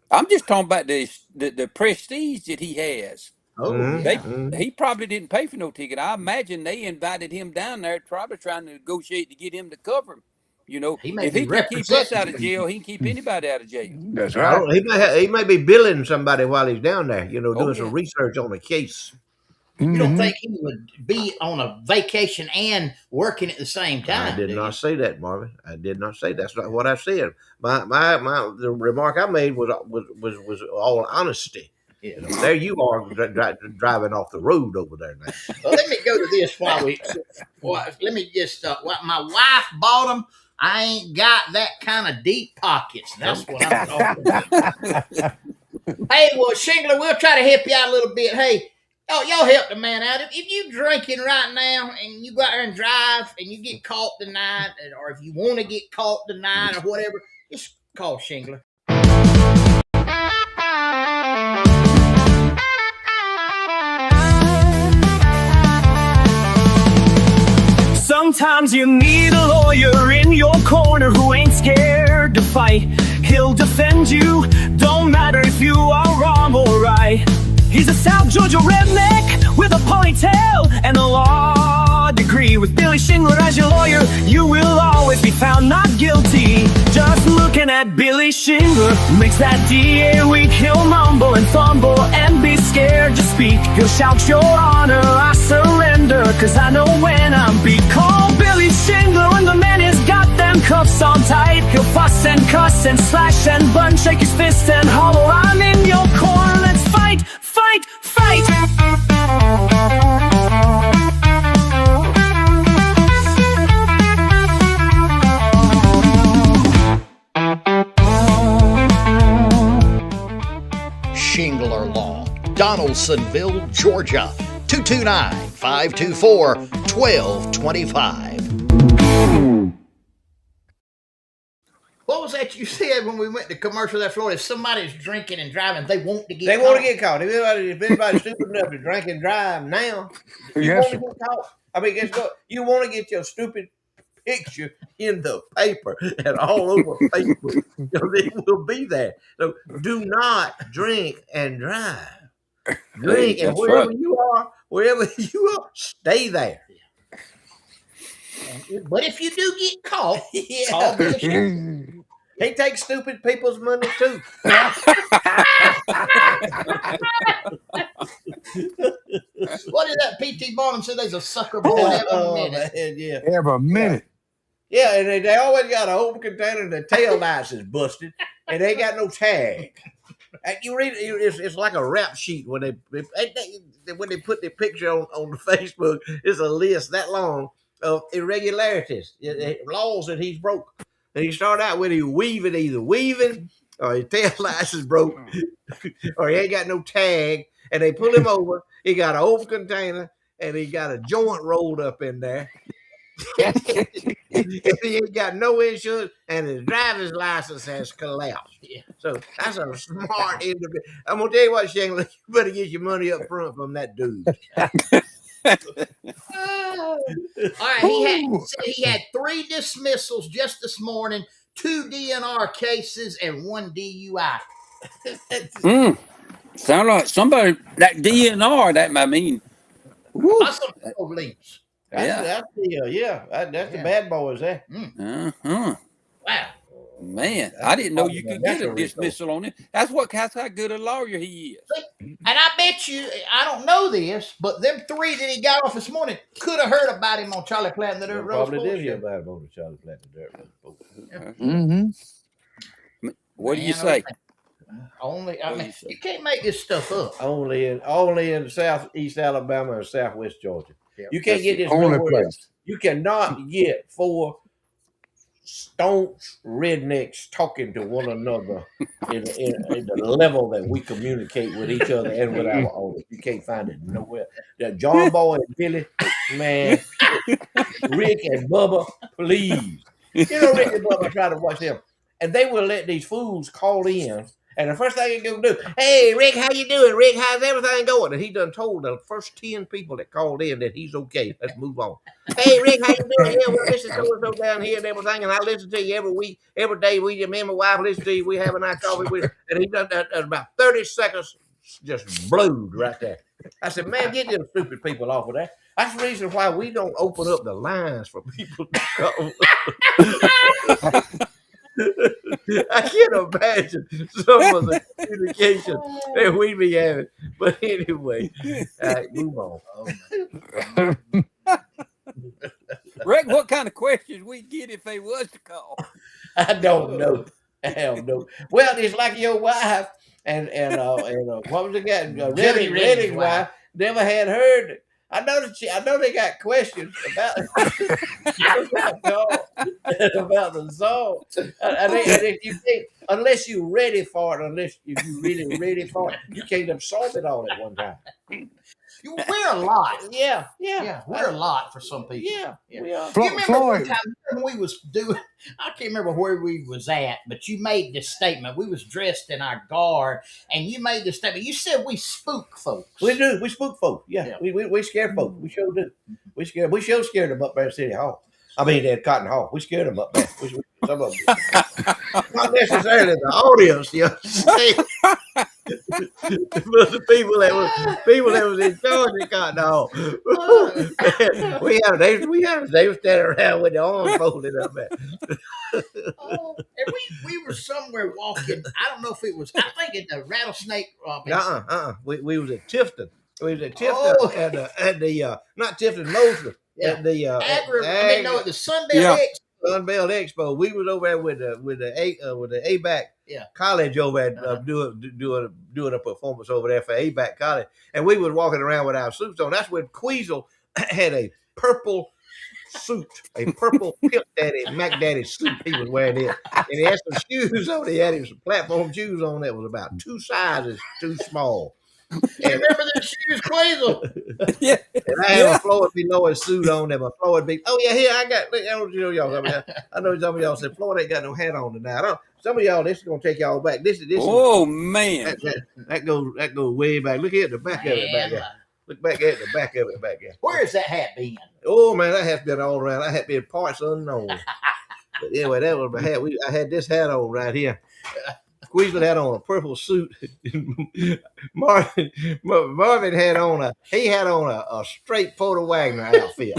I'm just talking about the prestige that he has. Oh, He probably didn't pay for no ticket. I imagine they invited him down there, probably trying to negotiate to get him to cover him. You know, if he can keep us out of jail, he can keep anybody out of jail. That's right. He may be billing somebody while he's down there. Doing some research on the case. You don't think he would be on a vacation and working at the same time? I did not say that, Marvin. I did not say that. That's not what I said. The remark I made was all honesty. Yeah. There you are driving off the road over there now. Well, let me go to this let me just what my wife bought them. I ain't got that kind of deep pockets. That's what I'm talking about. Hey, well, Shingler, we'll try to help you out a little bit. Hey, y'all help the man out. If you drinking right now and you go out there and drive and you get caught tonight, or if you want to get caught tonight or whatever, just call Shingler. Sometimes you need a lawyer in your corner who ain't scared to fight. He'll defend you, don't matter if you are wrong or right. He's a South Georgia redneck with a ponytail and a law degree. With Billy Shingler as your lawyer, you will always be found not guilty. Just looking at Billy Shingler makes that DA weak. He'll mumble and fumble and be scared to speak. He'll shout, "Your Honor, I surrender, 'cause I know when I'm beat." Call Billy Shingler when the man has got them cuffs on tight. He'll fuss and cuss and slash and burn, shake his fist and holler, "I'm in your corner, let's fight, fight, fight." Shingler Law, Donaldsonville, Georgia, 229-524-1225. What was that you said when we went to commercial there, Florida? If somebody's drinking and driving, they want to get caught. They want to get caught. If anybody's stupid enough to drink and drive now, you want to get caught. I mean, guess what? You want to get your stupid picture in the paper and all over Facebook. It will be there. So do not drink and drive. Drink, and wherever you are, stay there. But if you do get caught, he takes stupid people's money too. What did that P.T. Barnum say? There's a sucker born every minute. Man, every minute. Yeah, and they always got an open container and the tail lights is busted and they ain't got no tag. And you read it, it's like a rap sheet when they put the picture on the Facebook. It's a list that long of irregularities, laws that he's broke. And he started out with either weaving, or his tail lights is broke, or he ain't got no tag. And they pull him over. He got an open container, and he got a joint rolled up in there. He ain't got no insurance, and his driver's license has collapsed. Yeah. So that's a smart individual. I'm gonna tell you what, Shangley, you better get your money up front from that dude. All right, he said he had 3 dismissals just this morning, 2 DNR cases, and 1 DUI. Sound like somebody that DNR. That I mean, woo, That's some police. That's the bad boys there. Wow. Man, I didn't know you could get a dismissal on it. That's how good a lawyer he is. And I bet you, I don't know this, but them 3 that he got off this morning could have heard about him on Charlie Platt and the Dirt Road. Probably did hear about him on Charlie Platt and the Dirt Road. Mm-hmm. What do you say? You can't make this stuff up. Only in southeast Alabama or southwest Georgia. Yep. You can't get this only nowhere place. else. You cannot get 4 staunch rednecks talking to one another in the level that we communicate with each other and with our owners. You can't find it nowhere. That John Boy and Billy, man, Rick and Bubba, please. Rick and Bubba, try to watch them. And they will let these fools call in. And the first thing they're going to do, hey, Rick, how you doing? Rick, how's everything going? And he done told the first 10 people that called in that he's okay. Let's move on. Hey, Rick, how you doing? Yeah, well, this is so-and-so down here and everything. And I listen to you every week, every day. Me and my wife listen to you. We have a nice coffee with you. And he done that about 30 seconds, just blowed right there. I said, man, get them stupid people off of that. That's the reason why we don't open up the lines for people to call. I can't imagine some of the communication that we be having. But anyway, move on. Rick, what kind of questions we get if they was to call? I don't know. Hell no. Well, it's like your wife and what was the guy? Redding's wife never had heard it. I know they got questions about about the song. And if you think, unless you're ready for it, unless you're really ready for it, you can't absorb it all at one time. We're a lot. Yeah. We're a lot for some people. Yeah. We are. You remember one time when we was doing, I can't remember where we was at, but you made this statement. We was dressed in our garb, and you made this statement. You said we spook folks. We do. We spook folks. Yeah. We scare folks. We sure do. We sure scared them up there at City Hall. I mean, at Cotton Hall. We scared them up there. Some of them. Not necessarily the audience, but the people that was in charge of Cotton Hall. They were standing around with their arms folded up there. And we were somewhere walking. I don't know if it was. I think at the Rattlesnake. We was at Tifton. We was at Tifton at the not Tifton Mosley. At the at the Sunbelt Expo. Sunbelt Expo. We was over there with the ABAC College over at doing a performance over there for ABAC College, and we was walking around with our suits on. That's when Queasel had a purple suit, a purple Pip Daddy Mac Daddy suit he was wearing it, and he had some shoes on. He had some platform shoes on that was about 2 sizes too small. You remember them shoes, Queasel? Yeah. And I have a Floyd B. Lloyd suit on them. A Floyd B. Oh yeah, here I got. I know some of y'all said Floyd ain't got no hat on tonight. Some of y'all, this is gonna take y'all back. This oh man, that goes way back. Look at the back of it back there. Look back at the back of it back there. Where has that hat been? Oh man, that hat's been all around. That hat been parts unknown. But anyway, that was my hat. I had this hat on right here. Queasel had on a purple suit. Marvin had on a straight Porter Wagner outfit.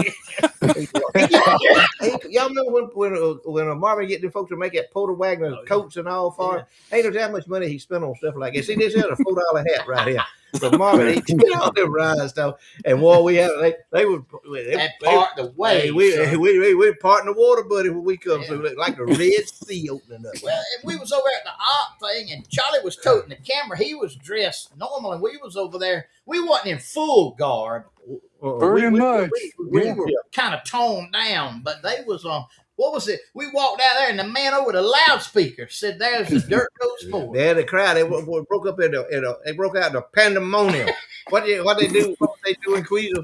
Y'all know when Marvin get the folks to make that Porter Wagner coats and all for him? Ain't no that much money he spent on stuff like that. See, this is a $4 hat right here. So Marvin, he did all them rhinestones, and what we had, they would That part the way. we parting the water, buddy, when we come through, like the Red Sea opening up. Well, and we was over at the art thing, and Charlie was toting the camera. He was dressed normal, and we was over there. We wasn't in full garb. Pretty much. We were kind of toned down, but they was on. What was it? We walked out there, and the man over the loudspeaker said, "There's the dirt goes forward." Yeah, the crowd they broke up they broke out into pandemonium. What they do? What they do in Queens?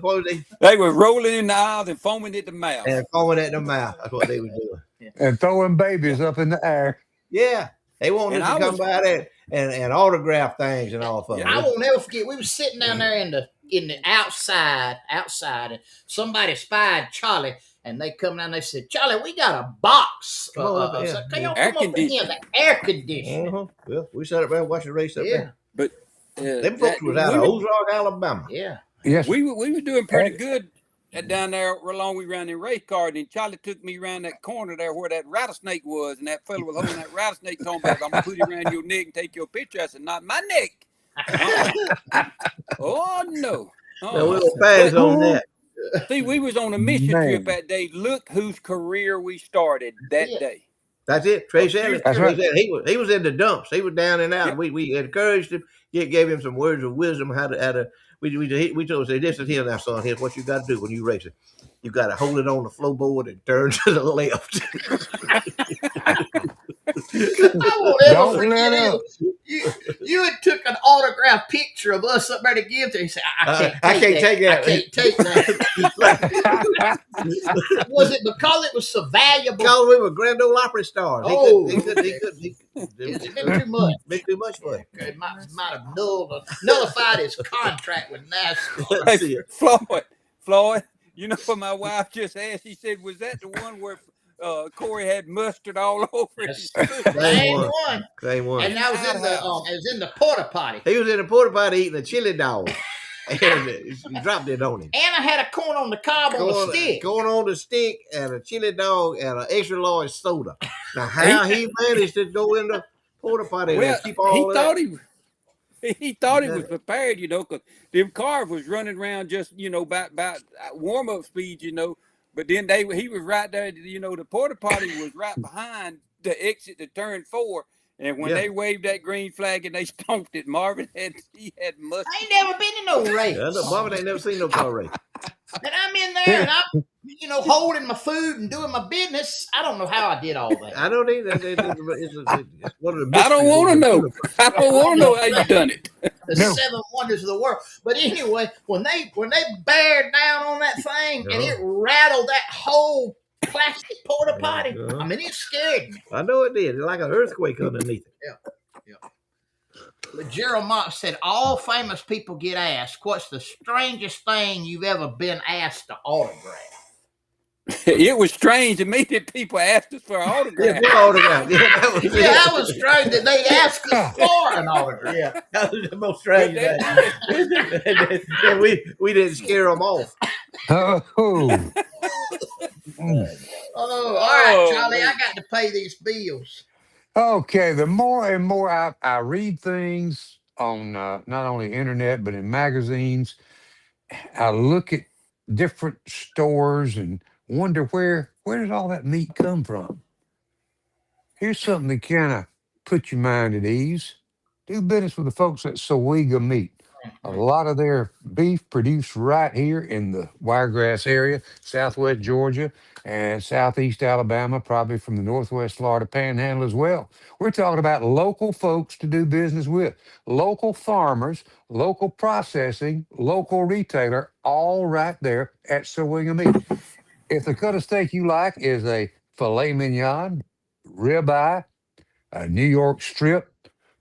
They were rolling in the aisles and foaming at the mouth. And foaming at the mouth. That's what they were doing. And throwing babies up in the air. Yeah, they wanted us to come by there and autograph things and all fun. I won't never forget. We were sitting down there in the outside, and somebody spied Charlie. And they come down and they said, Charlie, we got a box. Can y'all come up in here? The air conditioning. Well, we sat up there watching the race up there. But them folks was out of Ozark, Alabama. Yeah. Yes. We were doing pretty good down there along we ran in race car. And Charlie took me around that corner there where that rattlesnake was. And that fellow was holding that rattlesnake talking about, I'm going to put it around your neck and take your picture. I said, not my neck. Oh, no. No, we'll pass on that. See, we was on a mission trip that day. Look whose career we started that day. That's it. Trace Ellis. That's right. He was in the dumps. He was down and out. Yep. We encouraged him. Gave him some words of wisdom how to. We told him, this is here now, son. Here's what you got to do when you race it. You got to hold it on the floorboard and turn to the left. I won't ever forget it. You had took an autograph picture of us up there to give to him. He said, I can't take that. I can't take that. Was it because it was so valuable? Because we were Grand Ole Opry stars. It's been too much. Been too much for him. It might have nullified his contract with NASCAR. Hey, Floyd, you know what my wife just asked? She said, was that the one where Corey had mustard all over his Same one. Same one. And that was in the porta potty. He was in the porta potty eating a chili dog. And he dropped it on him. And I had a corn on the cob on the stick. Corn on the stick and a chili dog and an extra large soda. Now, how he managed to go in the porta potty and keep all that? He thought he was prepared, because them cars was running around just, about warm-up speed, But then he was right there, the porta potty was right behind the exit to turn 4. And when they waved that green flag and they stomped it, Marvin had mustard. I ain't never been in no race. Yeah, Marvin ain't never seen no car race. And I'm in there and I'm, holding my food and doing my business. I don't know how I did all that. I don't either. It's one of the I don't want to know. I don't want to know how you done it. The 7 wonders of the world. But anyway, when they bared down on that thing and it rattled that whole plastic porta potty, I mean, it scared me. I know it did. It's like an earthquake underneath it. Yeah. But Gerald Marks said, all famous people get asked, what's the strangest thing you've ever been asked to autograph? It was strange to me that people asked us for an autograph. That was strange that they asked us for an autograph. Yeah, that was the most strange thing. And we didn't scare them off. Oh. All right, Charlie, I got to pay these bills. Okay, the more and more I read things on not only internet but in magazines, I look at different stores and wonder where does all that meat come from? Here's something that kind of put your mind at ease. Do business with the folks at Sowega Meat. A lot of their beef produced right here in the Wiregrass area, southwest Georgia and southeast Alabama, probably from the northwest Florida panhandle as well. We're talking about local folks to do business with, local farmers, local processing, local retailer, all right there at Sowega Meat. If the cut of steak you like is a filet mignon, ribeye, a New York strip,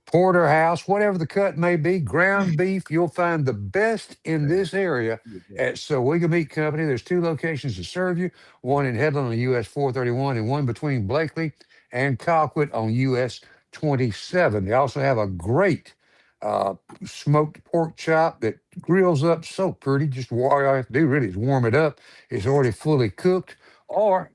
porterhouse, whatever the cut may be, ground beef, you'll find the best in this area at Sowega Meat Company. There's 2 locations to serve you, one in Headland on US 431 and one between Blakely and Colquitt on US 27. They also have a great smoked pork chop that grills up so pretty. Just all you have to do really is warm it up. It's already fully cooked. Or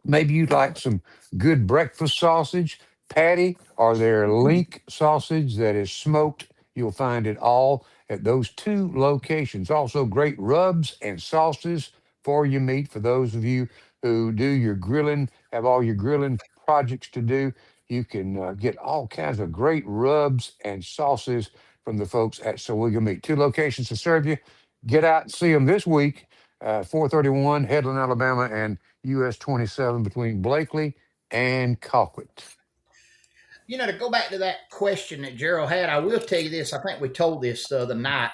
maybe you'd like some good breakfast sausage, patty, or their link sausage that is smoked. You'll find it all at those 2 locations. Also, great rubs and sauces for your meat. For those of you who do your grilling, have all your grilling projects to do, you can get all kinds of great rubs and sauces from the folks at Sowega Meat. 2 locations to serve you. Get out and see them this week, 431 Headland, Alabama, and US 27 between Blakely and Colquitt. To go back to that question that Gerald had, I will tell you this. I think we told this the other night.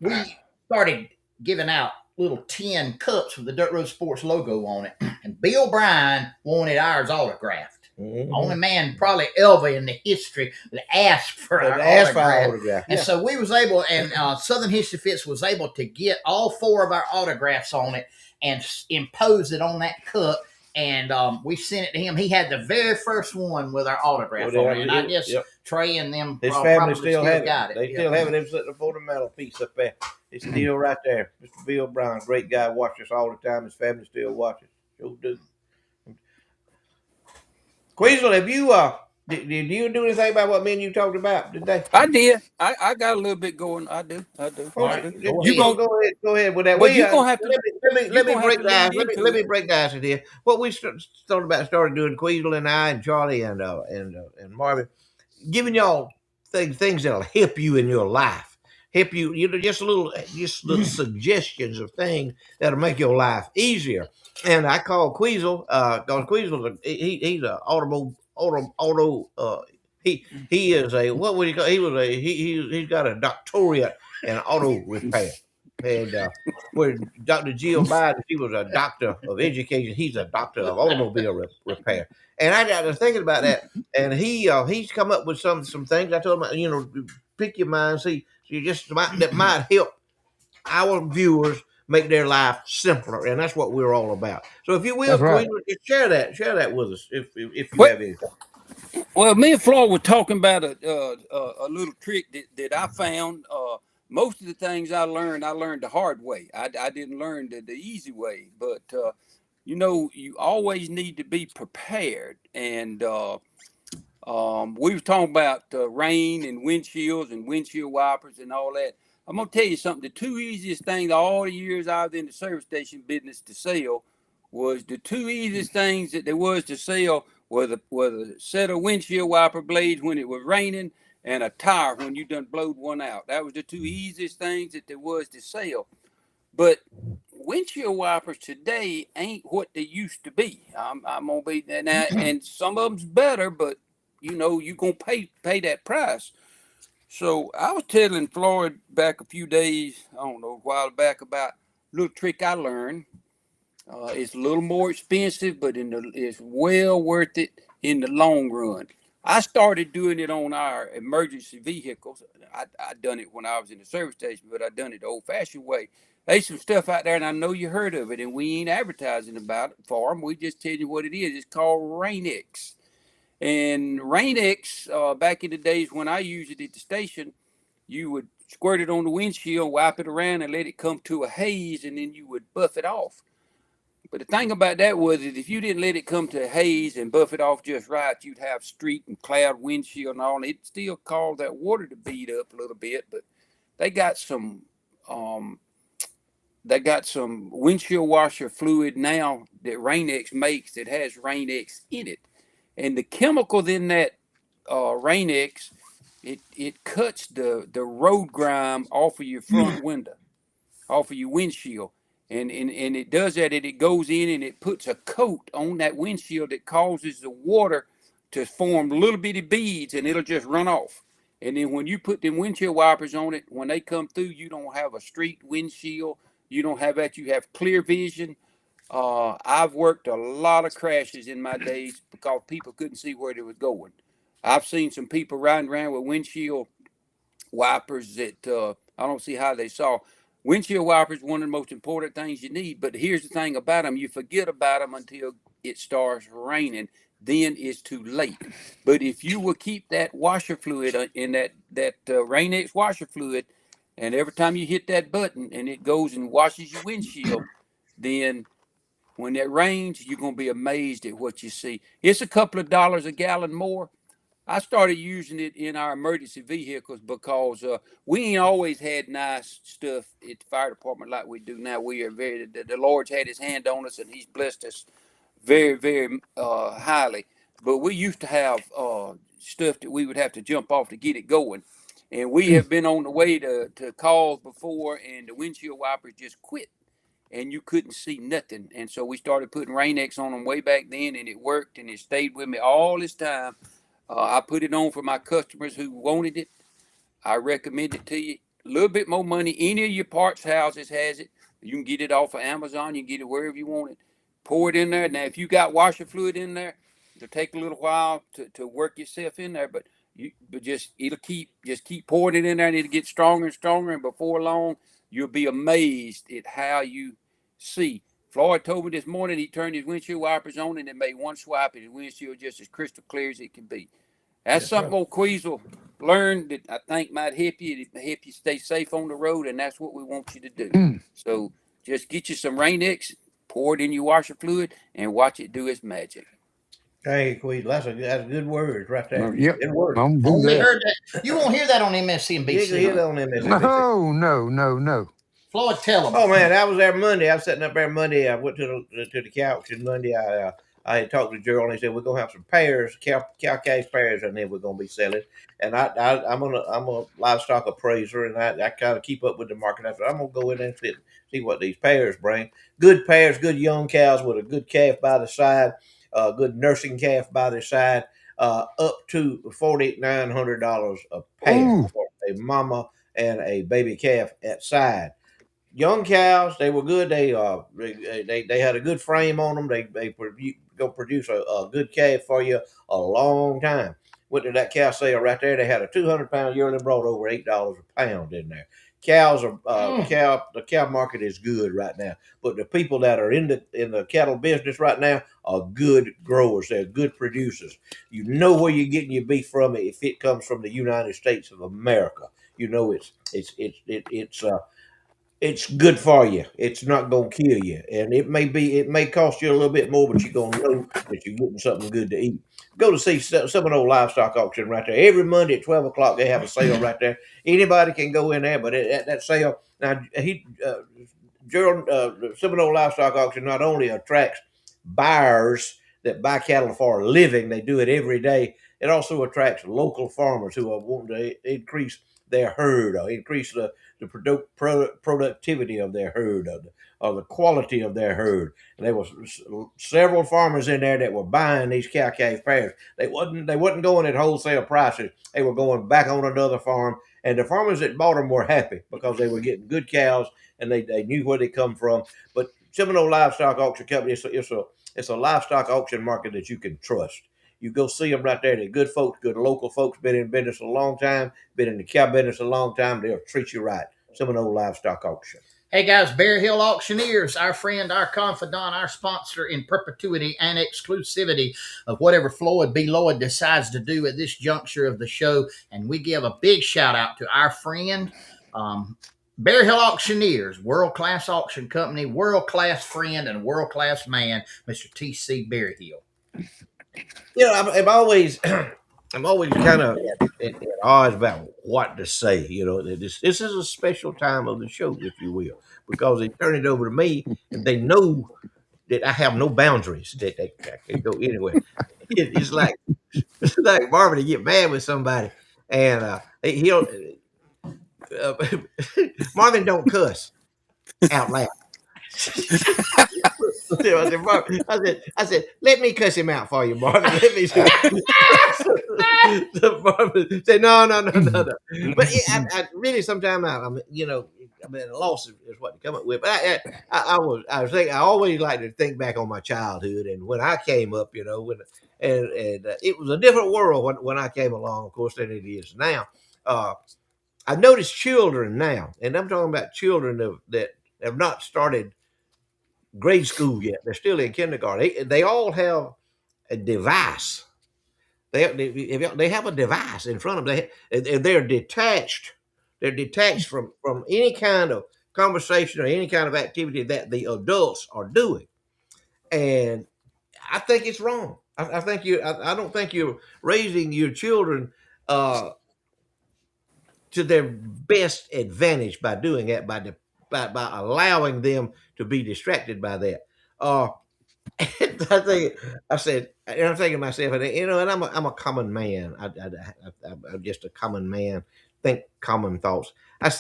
We started giving out little tin cups with the Dirt Road Sports logo on it, and Bill Bryan wanted ours autographed. Mm-hmm. Only man probably ever in the history that asked for our autograph. And so we was able, and Southern History Fits was able to get all 4 of our autographs on it and impose it on that cup. And we sent it to him. He had the very first one with our autograph on it. And I guess Trey and them his family still have got it. They still have it. They're sitting for the mantelpiece up there. It's still right there. Mr. Bill Brown, great guy, watches us all the time. His family still watches. Sure do. Queasel, have you did you do anything about what me and you talked about today? I did. I got a little bit going. I do. All right. You go ahead with that. Well, you're gonna have to let me break guys. Let me break guys in here. What we started doing, Queasel and I and Charlie and Marvin, giving y'all things that'll help you in your life. Help you, just little suggestions of things that'll make your life easier. And I call Queasel, because Queasel, he's a he is a, what would you call, he's got a doctorate in auto repair. And where Dr. Jill Biden, she was a doctor of education, he's a doctor of automobile repair. And I got to thinking about that, and he's come up with some things. I told him, pick your mind, see that might help our viewers make their life simpler, and that's what we're all about. So if you will, right, share that with us if you have anything. Well, me and Floyd were talking about a little trick that I found. Most of the things I learned the hard way. I didn't learn the easy way, but you always need to be prepared. And we were talking about rain and windshields and windshield wipers and all that. I'm gonna tell you something. The 2 easiest things all the years I was in the service station business to sell was the 2 easiest things that there was to sell were the set of windshield wiper blades when it was raining and a tire when you done blowed one out. That was the 2 easiest things that there was to sell. But windshield wipers today ain't what they used to be. I'm gonna be now, and some of them's better, but you're gonna pay that price. So I was telling Floyd back a few days, I don't know, a while back, about a little trick I learned. It's a little more expensive, but it's well worth it in the long run. I started doing it on our emergency vehicles. I done it when I was in the service station, but I done it the old-fashioned way. There's some stuff out there, and I know you heard of it, and we ain't advertising about it for them. We just tell you what it is. It's called Rain-X. And Rain-X, back in the days when I used it at the station, you would squirt it on the windshield, wipe it around, and let it come to a haze, and then you would buff it off. But the thing about that was that if you didn't let it come to a haze and buff it off just right, you'd have street and cloud windshield and all, and it still caused that water to bead up a little bit. But they got some windshield washer fluid now that Rain-X makes that has Rain-X in it. And the chemicals in that Rain-X, it cuts the road grime off of your front window, off of your windshield. And it does that, and it goes in and it puts a coat on that windshield that causes the water to form little bitty beads, and it'll just run off. And then when you put them windshield wipers on it, when they come through, you don't have a street windshield. You don't have that. You have clear vision. I've worked a lot of crashes in my days because people couldn't see where they was going. I've seen some people riding around with windshield wipers that I don't see how they saw. Windshield wipers, one of the most important things you need. But here's the thing about them: you forget about them until it starts raining. Then it's too late. But if you will keep that washer fluid in that Rain-X washer fluid, and every time you hit that button and it goes and washes your windshield, then when it rains, you're going to be amazed at what you see. It's a couple of dollars a gallon more, I started using it in our emergency vehicles because we ain't always had nice stuff at the fire department like we do now. We are the Lord's had His hand on us, and He's blessed us very, very highly. But we used to have stuff that we would have to jump off to get it going, and we have been on the way to calls before, and the windshield wipers just quit, and you couldn't see nothing. And so we started putting Rain-X on them way back then, and it worked, and it stayed with me all this time. I put it on for my customers who wanted it. I recommend it to you. A little bit more money. Any of your parts houses has it. You can get it off of Amazon. You can get it wherever you want it. Pour it in there. Now, if you got washer fluid in there, it'll take a little while to work yourself in there, but just keep pouring it in there, and it'll get stronger and stronger. And before long, you'll be amazed at how you see. Floyd told me this morning he turned his windshield wipers on and it made one swipe, and his windshield just as crystal clear as it can be. That's something old Queasel learned that I think might help you stay safe on the road, and that's what we want you to do. So just get you some Rain-X, pour it in your washer fluid, and watch it do its magic. Hey, Queen, that's good words right there. Yep, It works. I'm do Only that. heard that. You won't hear that on You MSNBC. can hear that on MSNBC. No, no, no, no. Floyd, tell them. Oh man, I was there Monday. I was sitting up there Monday. I went to the cow auction Monday. I had talked to Gerald, and he said we're gonna have some pears, cow calf pears, and then we're gonna be selling. And I'm a livestock appraiser, and I kind of keep up with the market. I said I'm gonna go in there and see what these pears bring. Good pears, good young cows with a good calf by the side, good nursing calf by the side, up to $4,900 a pair Ooh. for a mama and a baby calf at side. Young cows, they were good. They had a good frame on them. They go produce a good calf for you a long time. Went to that cow sale right there. They had a 200-pound yearling brought over $8 a pound in there. Cows are the cow market is good right now, but the people that are in the cattle business right now are good growers. They're good producers. You know where you're getting your beef from if it comes from the United States of America. You know it's good for you. It's not gonna kill you, and it may cost you a little bit more, but you're gonna know that you're getting something good to eat. Go to see some of those livestock auction right there every Monday at 12 o'clock. They have a sale right there. Anybody can go in there, but at that sale now, Gerald, the Seminole Livestock Auction not only attracts buyers that buy cattle for a living, they do it every day. It also attracts local farmers who are wanting to increase their herd or increase the productivity of their herd or the quality of their herd. And there was several farmers in there that were buying these cow calf pairs. They wasn't going at wholesale prices. They were going back on another farm, and the farmers that bought them were happy because they were getting good cows and they knew where they come from. But Seminole Livestock Auction Company, it's a livestock auction market that you can trust. You go see them right there. They're good folks, good local folks, been in business a long time, been in the cow business a long time. They'll treat you right. Seminole Livestock Auction. Hey guys, Bear Hill Auctioneers, our friend, our confidant, our sponsor in perpetuity and exclusivity of whatever Floyd B. Lloyd decides to do at this juncture of the show. And we give a big shout out to our friend, Bear Hill Auctioneers, world-class auction company, world-class friend, and world-class man, Mr. T.C. Berryhill. I'm always I'm always kind of at odds about what to say. This is a special time of the show, if you will, because they turn it over to me and they know that I have no boundaries, that I can go anywhere. It's like Marvin to get mad with somebody, and he'll Marvin don't cuss out loud. I said, let me cuss him out for you, Marvin. Let me say. Marvin said, no. But yeah, I really sometimes I'm at a loss is what to come up with. But I was thinking, I always like to think back on my childhood and when I came up, and it was a different world when I came along, of course, than it is now. I've noticed children now, and I'm talking about children that have not started grade school yet. They're still in kindergarten. They all have a device. They have a device in front of them. They're detached. They're detached from any kind of conversation or any kind of activity that the adults are doing. And I think it's wrong. I think I don't think you're raising your children to their best advantage by doing that, by allowing them to be distracted by that. I think I said, and I'm thinking to myself, and and I'm a common man. I'm just a common man. Think common thoughts. I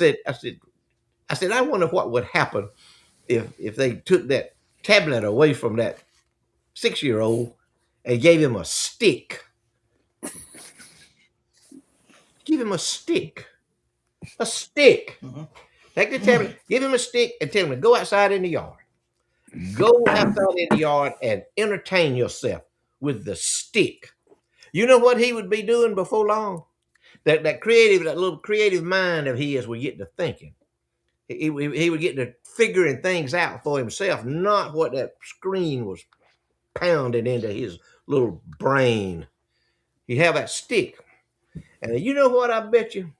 wonder what would happen if they took that tablet away from that 6 year old and gave him a stick. Give him a stick. A stick. Take the tablet, give him a stick, and tell him to go outside in the yard. Go outside in the yard and entertain yourself with the stick. You know what he would be doing before long? That little creative mind of his would get to thinking. He would get to figuring things out for himself, not what that screen was pounding into his little brain. He'd have that stick. And you know what I bet you?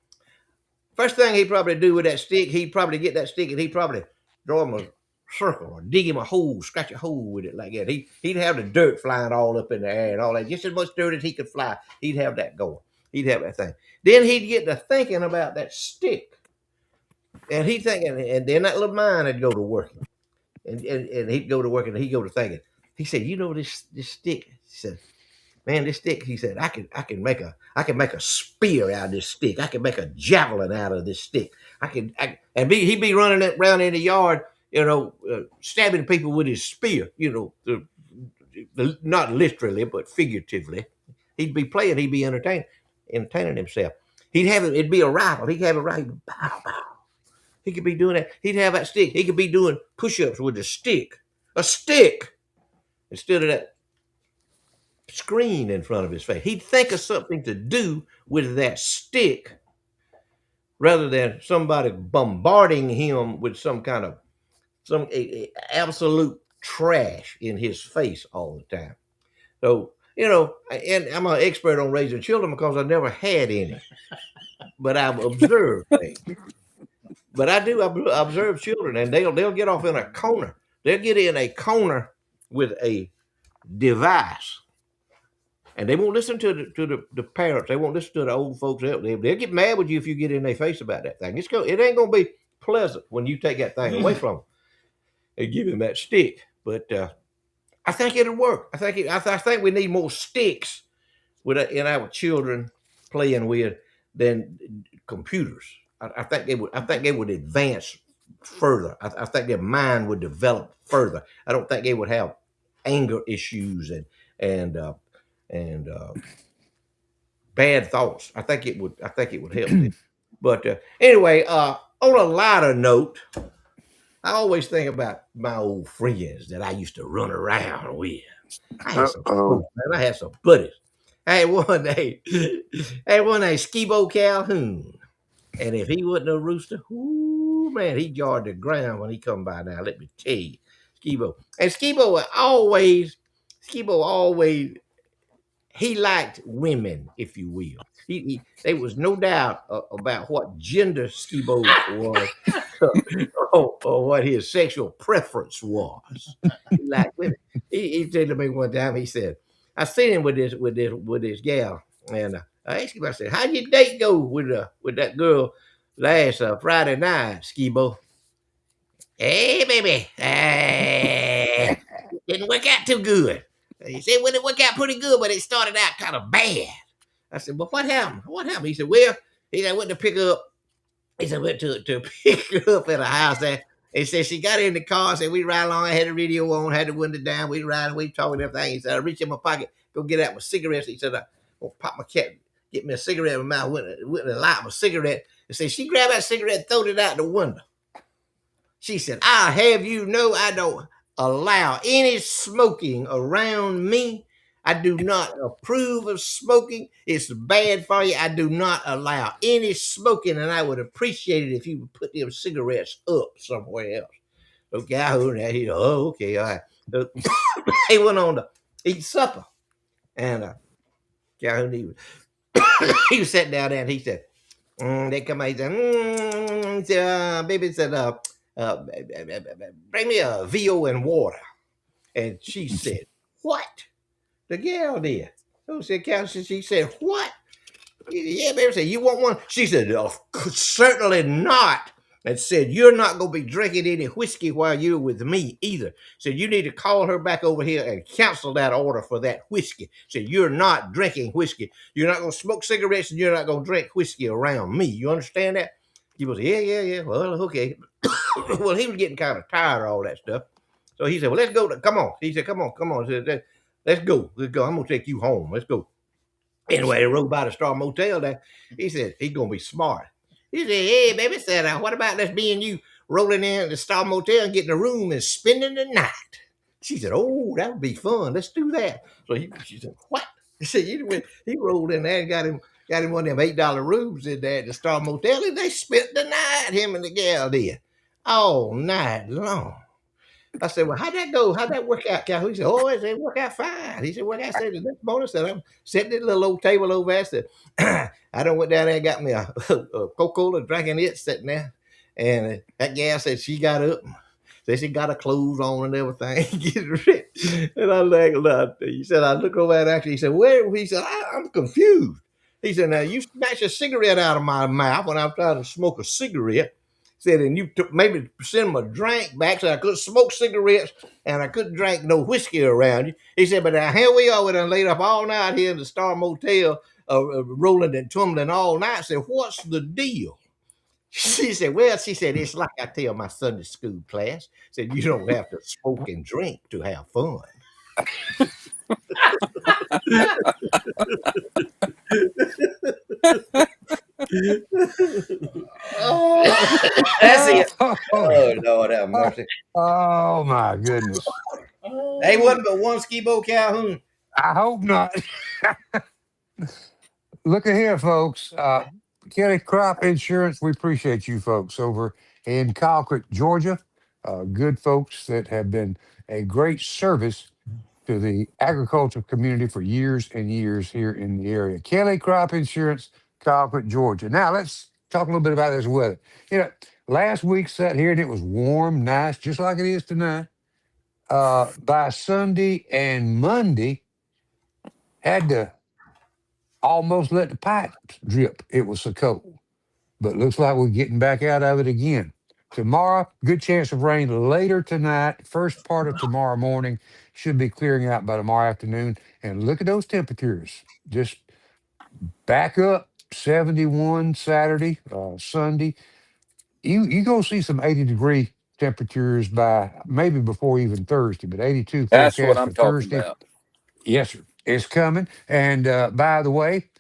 First thing he'd probably do with that stick, he'd probably get that stick and he'd probably draw him a circle or dig him a hole, scratch a hole with it like that. He'd have the dirt flying all up in the air and all that. Just as much dirt as he could fly, he'd have that going. He'd have that thing. Then he'd get to thinking about that stick. And he'd thinking, and then that little mind would go to working. And he'd go to working and he'd go to thinking. He said, you know, this stick, he said, man, this stick, he said, I can make a spear out of this stick. I can make a javelin out of this stick. He'd be running around in the yard, stabbing people with his spear, not literally, but figuratively. He'd be playing, he'd be entertaining himself. It'd be a rifle. He'd have a rifle. Bow, bow. He could be doing that. He'd have that stick. He could be doing push-ups with a stick instead of that screen in front of his face. He'd think of something to do with that stick rather than somebody bombarding him with some absolute trash in his face all the time. So, and I'm an expert on raising children because I never had any, but I've observed things. But I do observe children, and they'll get off in a corner. They'll get in a corner with a device, and they won't listen to the parents. They won't listen to the old folks. They'll get mad with you if you get in their face about that thing. It ain't gonna be pleasant when you take that thing away from them and give him that stick. But I think it'll work. I think we need more sticks in our children playing with than computers. I think they would advance further. I think their mind would develop further. I don't think they would have anger issues and bad thoughts. I think it would help them. But anyway, on a lighter note, I always think about my old friends that I used to run around with. I had some folks, man. I had some buddies. I had one named Skibo Calhoun. And if he wasn't a rooster, ooh, man, he'd guard the ground when he come by now. Let me tell you. Skibo. And Skibo always, he liked women, if you will. There was no doubt about what gender Skibo was or what his sexual preference was. He liked women. He said to me one time, he said, I seen him with this gal, and I asked him, I said, how'd your date go with that girl last Friday night, Skibo? Hey, baby, didn't work out too good. He said, well, it worked out pretty good, but it started out kind of bad. I said, well, what happened? What happened? He said, well, I went to pick her up. He said, went to pick her up at a house there. He said, she got in the car, said, we ride along, I had the radio on, had the window down, we ride, we talking everything. He said, I reached in my pocket, go get out my cigarettes. He said, I'll pop my cap, get me a cigarette in my mouth, went to light my cigarette. And said, she grabbed that cigarette and throwed it out the window. She said, I'll have you know I don't allow any smoking around me. I do not approve of smoking. It's bad for you. I do not allow any smoking, and I would appreciate it if you would put them cigarettes up somewhere else. So Calhoun, okay, all right. So, he went on to eat supper, and Calhoun, he was sitting down there, and he said, they come out, he said, baby said, bring me a VO and water. And she said, what? The gal did. So said, Council, she said, what? Yeah, baby. Said, you want one? She said, oh, certainly not. And said, you're not going to be drinking any whiskey while you're with me either. Said, you need to call her back over here and cancel that order for that whiskey. Said, you're not drinking whiskey. You're not going to smoke cigarettes and you're not going to drink whiskey around me. You understand that? He was, yeah. Well, okay. Well, he was getting kind of tired of all that stuff. So he said, well, let's go. Come on. He said, come on. He said, let's go. I'm going to take you home. Let's go. Anyway, he rode by the Star Motel there. He said, he's going to be smart. He said, hey, baby, said, what about us me and you rolling in the Star Motel and getting a room and spending the night? She said, oh, that would be fun. Let's do that. So she said, what? He said, he rolled in there and got him one of them $8 rooms in there at the Star Motel, and they spent the night, him and the gal did, all night long. I said, well, how'd that go? How'd that work out, Cal? He said, oh, it worked out fine. He said, well, I said, the next morning, I said, I'm sitting at a little old table over there. I said, I done went down there and got me a Coca-Cola, drinking it, sitting there. And that gal said she got up, said she got her clothes on and everything, getting ready. And I like, he said, I look over at her, he said, where? He said, I'm confused. He said, now you snatched a cigarette out of my mouth when I'm trying to smoke a cigarette. Said, and you took maybe send him a drink back so I couldn't smoke cigarettes and I couldn't drink no whiskey around you. He said, but now here we are, we done laid up all night here in the Star Motel, rolling and tumbling all night. I said, what's the deal? She said, well, it's like I tell my Sunday school class. Said, you don't have to smoke and drink to have fun. Oh, that's it. Oh, Lord have mercy. Oh my goodness. They wasn't but one Skibo Calhoun. I hope not. Look at here, folks. Kelly Crop Insurance, we appreciate you folks over in Colquitt, Georgia. Good folks that have been a great service to the agricultural community for years and years here in the area. Kelly Crop Insurance, Colquitt, Georgia. Now, let's talk a little bit about this weather. Last week sat here and it was warm, nice, just like it is tonight. By Sunday and Monday, had to almost let the pipes drip. It was so cold. But looks like we're getting back out of it again. Tomorrow, good chance of rain later tonight. First part of tomorrow morning should be clearing out by tomorrow afternoon. And look at those temperatures. Just back up 71 Saturday, Sunday. You gonna see some 80-degree temperatures by maybe before even Thursday, but 82 That's what forecast I'm for talking Thursday. about. Yes, sir. It's coming. And by the way,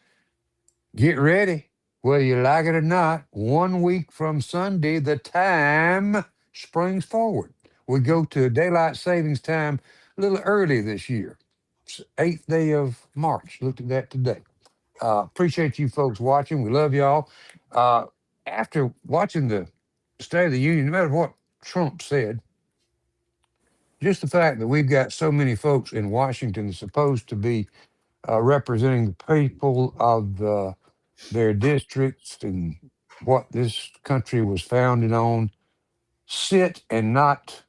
get ready. Whether you like it or not, 1 week from Sunday, the time springs forward. We go to daylight savings time a little early this year. It's 8th day of March. Looked at that today. Appreciate you folks watching. We love y'all. Uh, After watching the State of the Union, no matter what Trump said, just the fact that we've got so many folks in Washington supposed to be representing the people of their districts and what this country was founded on sit and not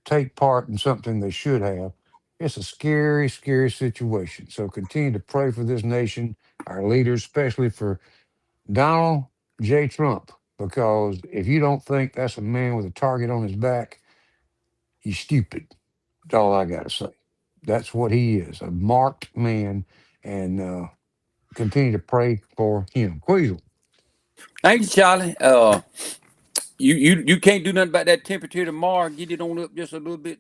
take part in something they should have. It's a scary, scary situation. So continue to pray for this nation, our leaders, especially for Donald J. Trump, because if you don't think that's a man with a target on his back, you're stupid. That's all I got to say. That's what he is, a marked man, and continue to pray for him. Queasel. Thank you, Charlie. You can't do nothing about that temperature tomorrow. Get it on up just a little bit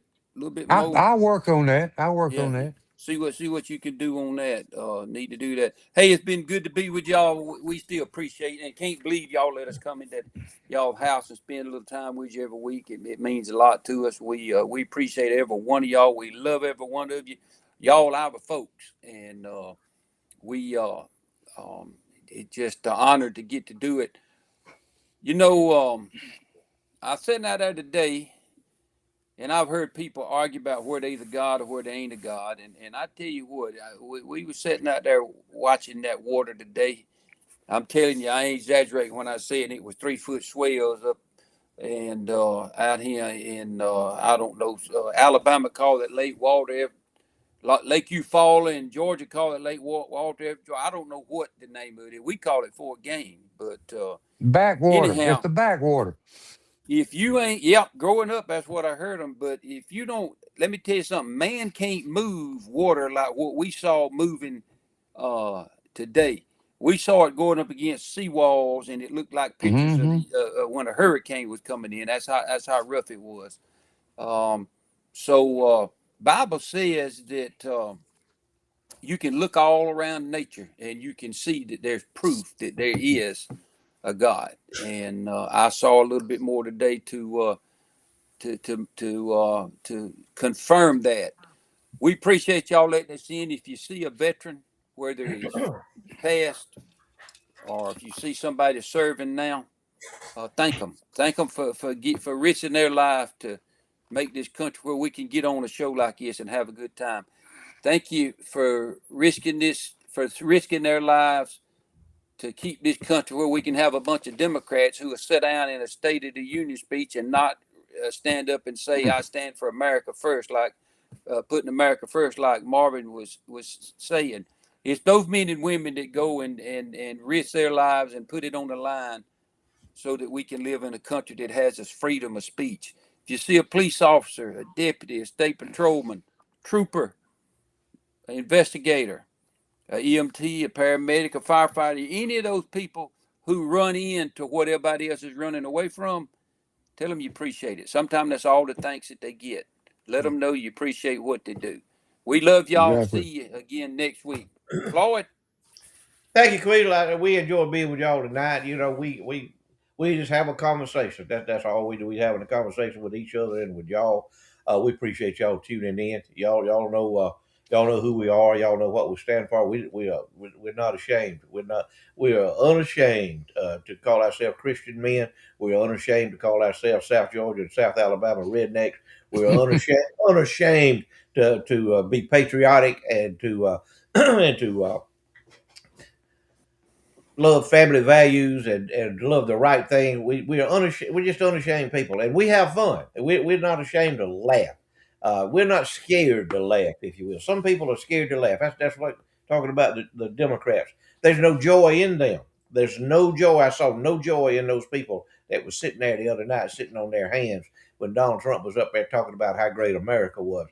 more. I work on that. I work Yeah. on that. See what you can do on that. Need to do that. Hey, it's been good to be with y'all. We still appreciate it and can't believe y'all let us come into y'all house and spend a little time with you every week. It means a lot to us. We appreciate every one of y'all. We love every one of you. Y'all our folks, and we it's just an honor to get to do it. I was sitting out there today, and I've heard people argue about where they's a God or where they ain't a God. And I tell you what, we were sitting out there watching that water today. I'm telling you, I ain't exaggerating when I say it was 3-foot swells up and out here in, I don't know, Alabama call it lake water. like Lake Eufaula in Georgia call it Lake Walter. I don't know what the name of it is. We call it Fort Game, but Backwater. It's anyhow, the backwater. if you ain't, growing up, that's what I heard them. But if you don't, let me tell you something. Man can't move water like what we saw moving today. We saw it going up against seawalls, and it looked like pictures of Hmm. the, when a hurricane was coming in. That's how rough it was. Um, so Bible says that you can look all around nature, and you can see that there's proof that there is a God. And I saw a little bit more today to confirm that. We appreciate y'all letting us in. If you see a veteran, whether he's passed or if you see somebody serving now, thank them. Thank them for risking their life to make this country where we can get on a show like this and have a good time. Thank you for risking their lives to keep this country where we can have a bunch of Democrats who will sit down in a State of the Union speech and not stand up and say, "I stand for America first," like putting America first, like Marvin was saying. It's those men and women that go and risk their lives and put it on the line so that we can live in a country that has this freedom of speech. If you see a police officer, a deputy, a state patrolman, trooper, an investigator, an EMT, a paramedic, a firefighter, any of those people who run into what everybody else is running away from, tell them you appreciate it. Sometimes that's all the thanks that they get. Let them know you appreciate what they do. We love y'all. See Exactly. you again next week. Floyd? Thank you, Queen. We enjoy being with y'all tonight. You know, we just have a conversation. That's all we do. We having a conversation with each other and with y'all. We appreciate y'all tuning in. Y'all know who we are. Y'all know what we stand for. We're not ashamed. We are unashamed to call ourselves Christian men. We are unashamed to call ourselves South Georgia and South Alabama rednecks. We are unashamed to be patriotic and to and to love family values and love the right thing. We're just unashamed people, and we have fun. We're not ashamed to laugh. We're not scared to laugh, if you will. Some people are scared to laugh. That's like talking about the Democrats. There's no joy in them. There's no joy. I saw no joy in those people that was sitting there the other night, sitting on their hands when Donald Trump was up there talking about how great America was.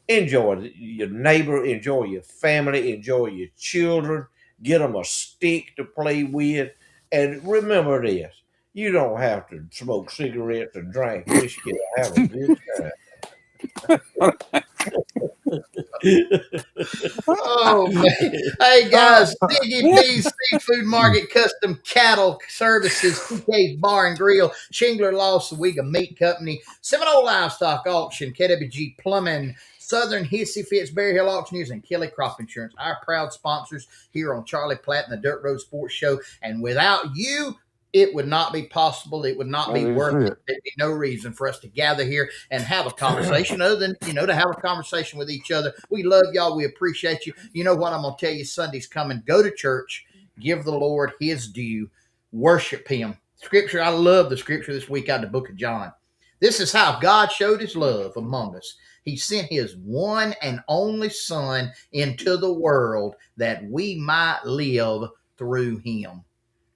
Enjoy your neighbor, enjoy your family, enjoy your children, get them a stick to play with. And remember this, you don't have to smoke cigarettes and drink whiskey to have a good Oh man! Hey guys, Diggy P's Seafood Market, Custom Cattle Services, TK's Bar and Grill, Shingler Law, Sawega Meat Company, Seminole Livestock Auction, KWG Plumbing, Southern Hissy Fitz, Berry Hill Auctioneers, and Kelly Crop Insurance, our proud sponsors here on Charlie Platt and the Dirt Road Sports Show. And without you, it would not be possible. It would not be That is worth it. it. There'd be no reason for us to gather here and have a conversation other than, to have a conversation with each other. We love y'all. We appreciate you. You know what? I'm going to tell you, Sunday's coming. Go to church, give the Lord his due, worship him. Scripture, I love the scripture this week out of the book of John. This is how God showed his love among us. He sent his one and only son into the world that we might live through him.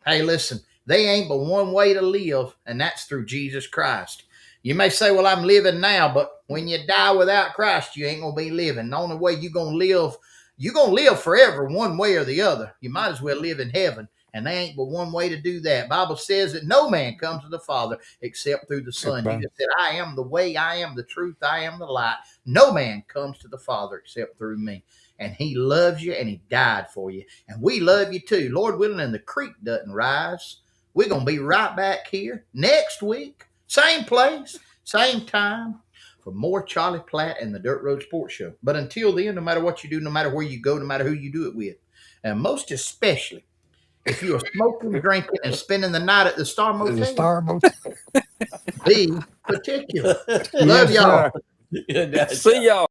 Hey, listen, they ain't but one way to live, and that's through Jesus Christ. You may say, well, I'm living now, but when you die without Christ, you ain't going to be living. The only way you're going to live forever one way or the other. You might as well live in heaven, and there ain't but one way to do that. Bible says that no man comes to the Father except through the Son. Jesus said, I am the way, I am the truth, I am the light. No man comes to the Father except through me. And he loves you, and he died for you. And we love you too. Lord willing, and the creek doesn't rise. We're going to be right back here next week. Same place, same time for more Charlie Platt and the Dirt Road Sports Show. But until then, no matter what you do, no matter where you go, no matter who you do it with, and most especially if you are smoking, drinking, and spending the night at the Star The Motel, Star Motel. be particular. Yes, Love y'all. sir. See y'all.